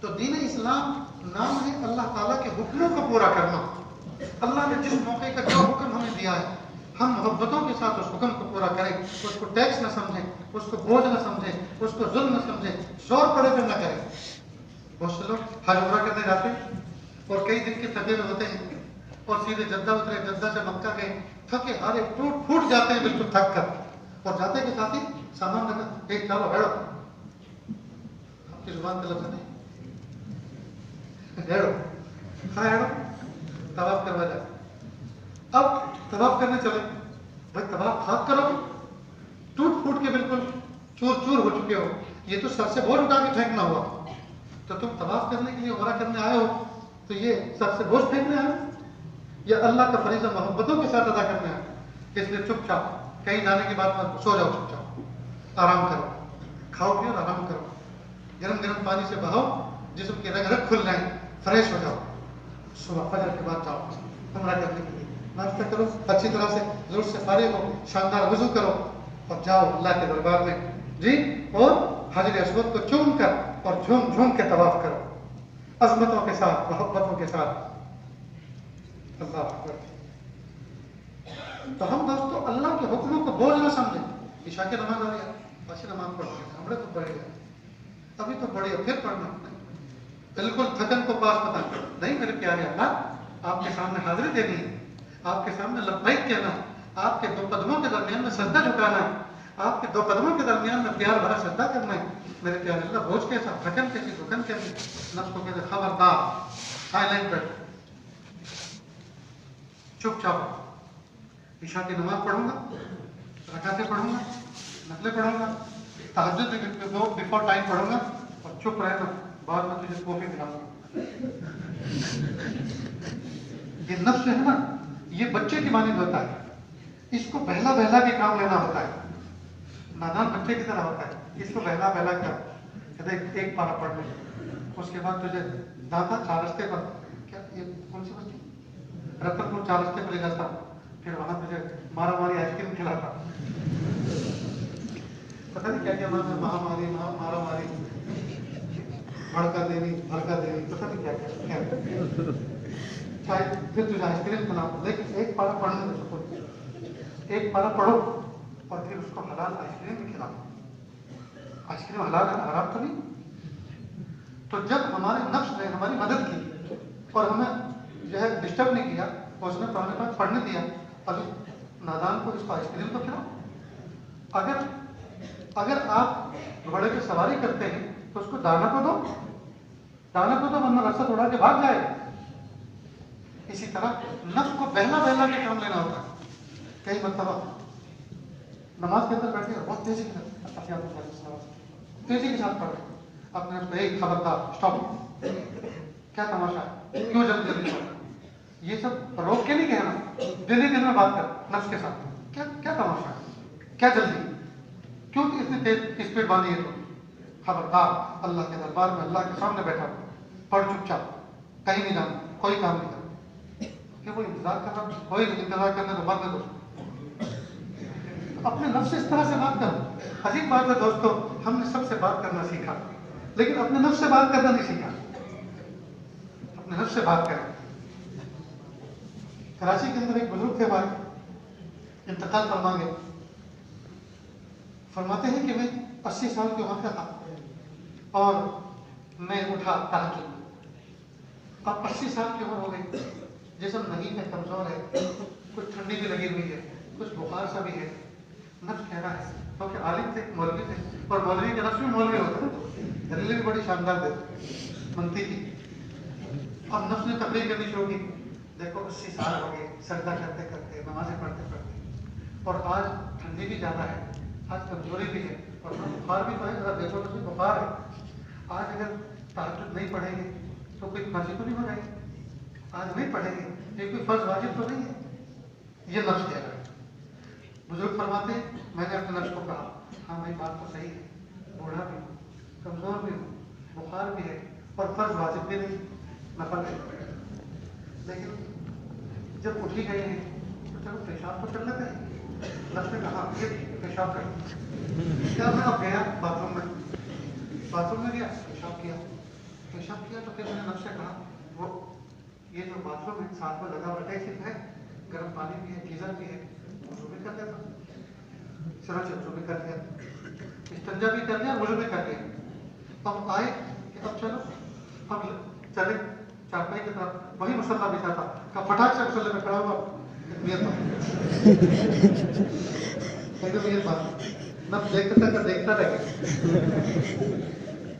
تو دین اسلام نام ہے اللہ تعالیٰ کے حکموں کو پورا کرنا۔ اللہ نے جس موقع کا جو حکم ہمیں دیا ہے ہم محبتوں کے ساتھ اس حکم کو پورا کریں، اس کو ٹیکس نہ سمجھیں، اس کو بوجھ نہ سمجھیں، اس کو ظلم نہ سمجھیں، شور پڑے پھر نہ کریں۔ بہت سے لوگ حج عمرہ کرنے جاتے ہیں اور کئی دن کے تھکے ہوئے ہوتے ہیں، اور سیدھے جدہ اترے، جدہ سے مکہ گئے، تھکے ہارے ٹوٹ پھوٹ جاتے ہیں بالکل تھک کر، اور جاتے کے ساتھ ہی سامان رکھا، ایک چلو ہیڑو، آپ کی زبان کا لفظ نہیں، ہیڑو، ہاں ہیڑو، طواف کروا جائے۔ اب طواف کرنے چلے، بھائی طواف خاک کرو، ٹوٹ پھوٹ کے بالکل چور چور ہو چکے ہو، یہ تو سر سے بوجھ اٹھا کے پھینکنا ہوا، تو تم طواف کرنے کے لیے عمرہ کرنے آئے ہو تو یہ سر سے بوجھ پھینکنے آئے ہو؟ یا اللہ کا فریضہ محبتوں کے ساتھ ادا کرنا ہے، اس لیے چپ چاپ کہیں جانے کی بات مت، سو جاؤ چپ چاپ، آرام کرو، کھاؤ پیو اور آرام کرو، گرم گرم پانی سے بہاؤ، جسم کے رگ رگ کھل جائیں، فریش ہو جاؤ، صبح فجر کے بعد جاؤ عمرہ کرنے کے لیے، ناشتہ کرو اچھی طرح سے، ضرورت سے فارغ ہو، شاندار وضو کرو اور جاؤ اللہ کے دربار میں جی، اور حجر اسود کو چوم کر اور جھوم جھوم کے طواف کرو، عظمتوں کے ساتھ، محبتوں کے ساتھ۔ اللہ اکبر۔ تو ہم دوستو اللہ کے حکموں کو بوجھ نہ سمجھیں۔ عشاء کی نماز آ رہی ہے، اچھی نماز پڑھ رہے ہیں، ہم نے تو پڑھے گا، ابھی تو پڑھی ہے، پھر پڑھنا، بالکل تھکن کو پاس پتہ نہیں۔ میرے پیارے اللہ، آپ کے سامنے حاضری دینی ہے، آپ کے سامنے لبیک کہنا ہے، آپ کے دو قدموں کے درمیان میں سجدہ جھکانا ہے، آپ کے دو قدموں کے درمیان میں پیار بھرا سجدہ کرنا ہے۔ میرے پیارے اللہ، بوجھ کیسا، تھکن کیسی، دکن کیسی؟ نفس کو کہتے خبردار، سائلنٹ بیٹھ، چپ چاپ۔ عشاء کی نماز پڑھوں گا، رکعتیں پڑھوں گا، نفلیں پڑھوں گا، تہجد بیفور ٹائم پڑھوں گا اور چپ رہنا، بعد میں تجھے کافی دلاؤں گا۔ یہ نفس ہے نا، یہ بچے کی مانند ہوتا ہے، اس کو بہلا بہلا کے کام لینا ہوتا ہے، نادان بچے کی طرح ہوتا ہے، اس کو بہلا بہلا کر کہتے ایک پارا پڑھ لے، اس کے بعد تجھے داتا چار رستے پر، کیا یہ کون سی بستی رتن پور چار رستے پر لے جاتا، پھر وہاں تجھے مارا ماری آئس کریم کھلاتا، پتہ نہیں کیا کیا مہا ماری، مارا ماری، بھڑکا دینی، پتہ نہیں کیا کیا، شاید پھر تجھے آئس کریم کھلاتا، لیکن ایک پارا پڑھنے میں سکون، ایک پارا پڑھو اور پھر اس کو حلال آئس کریم بھی کھلاؤ۔ آئس کریم حلال ہے، حرام تو نہیں۔ تو جب ہمارے نفس نے ہماری مدد کی اور ہمیں جو ہے ڈسٹرب نہیں کیا، اور اس نے تو ہمیں پاس پڑھنے دیا، ابھی نادان کو اس کو آئس کریم تو کھلاؤ۔ اگر آپ گھوڑے پہ سواری کرتے ہیں تو اس کو دانا تو دو، ورنہ رسہ توڑا کے بھاگ جائے۔ اسی طرح نفس کو بہلا بہلا کے کام لینا ہوتا ہے۔ کئی مرتبہ نماز کے اندر بیٹھے اور بہت تیزی کے ساتھ تیزی کے ساتھ پڑھ رہے، اپنے آپ کو ایک خبردار، اسٹاپ، کیا تماشا ہے، کیوں جلدی جلدی پڑھ رہے؟ یہ سب روک کے نہیں کہنا، دل ہی دل میں بات کر نفس کے ساتھ، کیا تماشا ہے، کیا جلدی، کیوں اتنی تیز اسپیڈ باندھی ہے؟ تو خبردار، اللہ کے دربار میں اللہ کے سامنے بیٹھا ہو، پڑھ چپ چاپ، کہیں نہیں جانا، کوئی کام نہیں کرنا، کہ وہ انتظار کرنا، کوئی انتظار کرنا تو مرنے دو۔ اپنے نفس سے اس طرح سے بات کرو۔ عجیب بات ہے دوستو، ہم نے سب سے بات کرنا سیکھا، لیکن اپنے نفس سے بات کرنا نہیں سیکھا۔ اپنے نفس سے بات کریں۔ کراچی کے اندر ایک بزرگ تھے ہمارے، انتقال فرما گئے۔ فرماتے ہیں کہ میں 80 سال کی عمر کا تھا اور میں اٹھا تہجد میں۔ اب 80 سال کی عمر ہو گئی، جسم نہیں ہے، کمزور ہے، کچھ ٹھنڈی بھی لگی ہوئی ہے، کچھ بخار سا بھی ہے۔ نفس کہہ رہا ہے، کیونکہ عالم تھے، مولوی تھے، اور مولوی کے نفس بھی مولوی ہوتا ہے، دلیلیں بھی بڑی شاندار دیتے، منتی تھی۔ اور نفس نے تقریر کرنی شروع کی، دیکھو 80 سال ہو گئے سجدہ کرتے کرتے، نمازیں پڑھتے پڑھتے، اور آج ٹھنڈی بھی زیادہ ہے، آج کمزوری بھی ہے، اور بخار بھی تو ہے، ذرا دیکھو تو بخار ہے۔ آج اگر تہجد نہیں پڑھیں گے تو کوئی مرضی تو نہیں ہو رہی، آج نہیں پڑھیں گے یہ کوئی فرض واجب تو نہیں ہے۔ یہ نفس کہہ رہا ہے۔ بزرگ فرماتے ہیں میں نے اپنے نفس کو کہا، ہاں بھائی بات تو صحیح ہے، بوڑھا بھی ہوں، کمزور بھی ہوں، بخار بھی ہے، اور فرض واجب بھی نہیں، نفل ہے، لیکن جب اٹھی گئی ہیں تو چلو پیشاب تو کر لیتے ہیں۔ نفس نے کہا یہ پیشاب کر، کیا میں اب گیا باتھ روم میں گیا، پیشاب کیا تو پھر میں نے نفس سے کہا وہ یہ جو باتھ روم ہے ساتھ میں لگا ہوا اٹیچ ہے، گرم پانی بھی ہے، گیزر بھی ہے، وضو بھی کر لیتا، چنانچہ وضو بھی کر لیا، استنجا بھی کر لیا، وضو بھی کر لیا۔ اب آئے کہ اب چلو اب چلے چارپائی کی طرف، وہی مصلی بچھا تھا، کہ پھٹاک سے مصلی میں کھڑا ہوا، نفس دیکھتا رہ گیا۔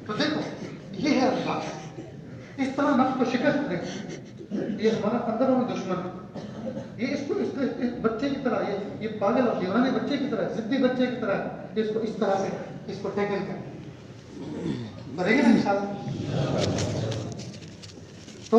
تو دیکھو یہ ہے اللہ، اس طرح نفس کو شکست دے، یہ ہمارا اندر ہوئی دشمن ہے، یہ اس بچے کی طرح، یہ پاگل اور دیوانے بچے کی طرح، ضدی بچے کی طرح، اس کو اس طرح سے اس کو ٹیکل کریں، کریں گے نا انشاءاللہ۔ تو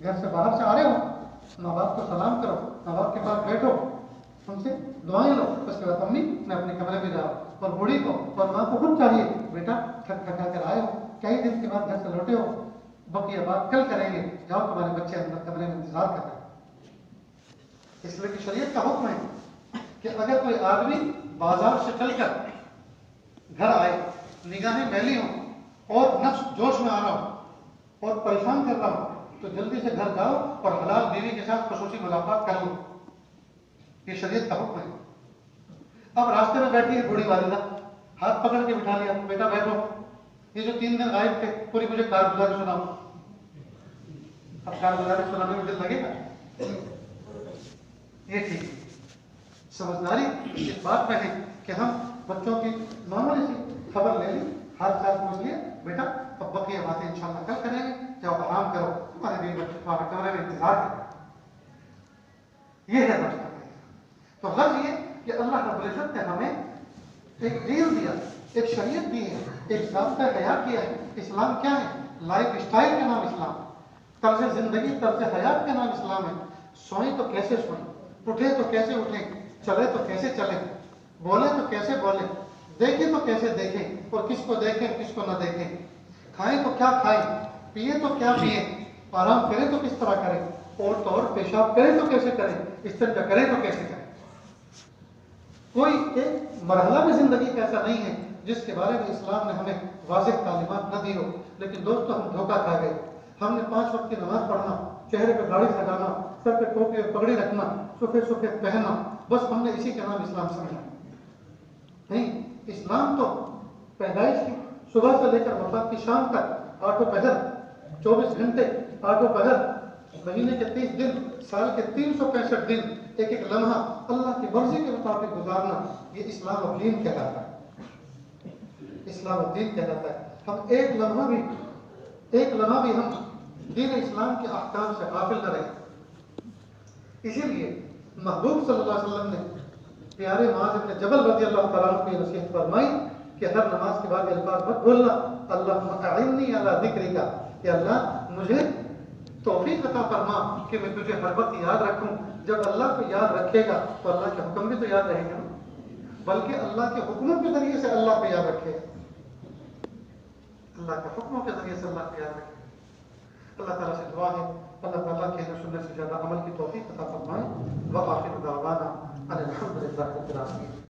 گھر سے باہر سے آ رہے ہو، ماں باپ کو سلام کرو، ماں باپ کے پاس بیٹھو، ان سے دعائیں لو، اس کے بعد امی میں اپنے کمرے میں جاؤ، اور بوڑھی کو اور ماں کو خود چاہیے بیٹا تھک تھکا کر آئے ہو، کئی دن کے بعد گھر سے لوٹے ہو، بقیہ بات کل کریں گے، جاؤ تمہارے بچے اندر کمرے میں انتظار کر رہے ہیں۔ اس لیے کہ شریعت کا حکم ہے کہ اگر کوئی آدمی بازار سے چل کر گھر آئے، نگاہیں میلی ہوں اور نفس جوش میں آ رہا ہو اور پریشان کر رہا ہو، تو جلدی سے گھر جاؤ اور حلال بیوی کے ساتھ خصوصی ملاقات کر لو، یہ شریعت کا حکم ہے۔ اب راستے میں بیٹھی ہے بوڑھی والدہ، ہاتھ پکڑ کے بٹھا لیا، بیٹا بیٹھو، یہ جو 3 دن غائب تھے پوری مجھے کارگزاری سناؤ۔ اب کارگزاری سنانے میں دل لگے گا؟ یہ ٹھیک ہے۔ سمجھداری اس بات میں ہے کہ ہم بچوں کی معمولی سی خبر لے لی، حال چال پوچھ لیا، بیٹا اب بقیہ باتیں انشاءاللہ کل کریں گے، جاؤ آرام کرو، تمہارے بیوی بچے تمہارے کمرے میں انتظار کریں۔ یہ ہے بچپن۔ تو غرض یہ کہ اللہ رب العزت نے ہمیں ایک دین دیا، ایک شریعت دی ہے، ایک ضابطہ حیات کیا ہے۔ اسلام کیا ہے؟ لائف اسٹائل کا نام اسلام، طرز زندگی طرز حیات کا نام اسلام ہے۔ سوئیں تو کیسے سوئیں، اٹھیں تو کیسے اٹھیں، چلے تو کیسے چلیں، بولیں تو کیسے بولیں، دیکھیں تو کیسے دیکھیں، اور کس کو دیکھیں کس کو نہ دیکھیں، کھائیں تو کیا کھائیں، پیئیں تو کیا پیئیں، آرام کریں تو کس طرح کریں، اور پیشاب کریں تو کیسے کریں، استنجا کریں تو کیسے کریں۔ کوئی ایک مرحلہ میں زندگی کا ایسا نہیں ہے جس کے بارے میں اسلام نے ہمیں واضح تعلیمات نہ دی ہو۔ لیکن دوستو ہم دھوکہ کھا گئے، ہم نے 5 وقت کی نماز پڑھنا، چہرے پہ داڑھی لگانا، سر پہ ٹوپی اور پگڑی رکھنا، سفید سفید پہننا، بس ہم نے اسی کا نام اسلام سمجھا۔ نہیں، اسلام تو پیدائش کی صبح سے لے کر وفات کی شام تک 8 پہر، 24 گھنٹے، 8 پہر، مہینے کے 30 دن، سال کے 365 دن، ایک ایک لمحہ اللہ کی مرضی کے مطابق گزارنا، یہ اسلام و دین کہلاتا ہے۔ اسلام و دین کہلاتا ہے۔ ہم ایک لمحہ بھی ہم دین اسلام کے احکام سے غافل نہ رہیں۔ اسی لیے محبوب صلی اللہ علیہ وسلم نے پیارے معاذ بن جبل رضی اللہ تعالیٰ عنہ کی نصیحت فرمائی کہ ہر نماز کے بعد الفاظ مت بولنا، اللہم اعنی علی ذکرک، کہ اللہ مجھے توفیق عطا فرما کہ میں تجھے ہر وقت یاد رکھوں۔ جب اللہ کو یاد رکھے گا تو اللہ کے حکم بھی تو یاد رہیں گے نا، بلکہ اللہ کے حکموں کے ذریعے سے اللہ کو یاد رکھے، اللہ کے حکموں کے ذریعے سے اللہ کو یاد رکھے۔ اللہ تعالیٰ سے دعا ہے اللہ تعالیٰ کے سننے سے زیادہ عمل کی توفیق عطا فرمائے۔ وآخر دعوانا ان الحمد للہ رب العالمین۔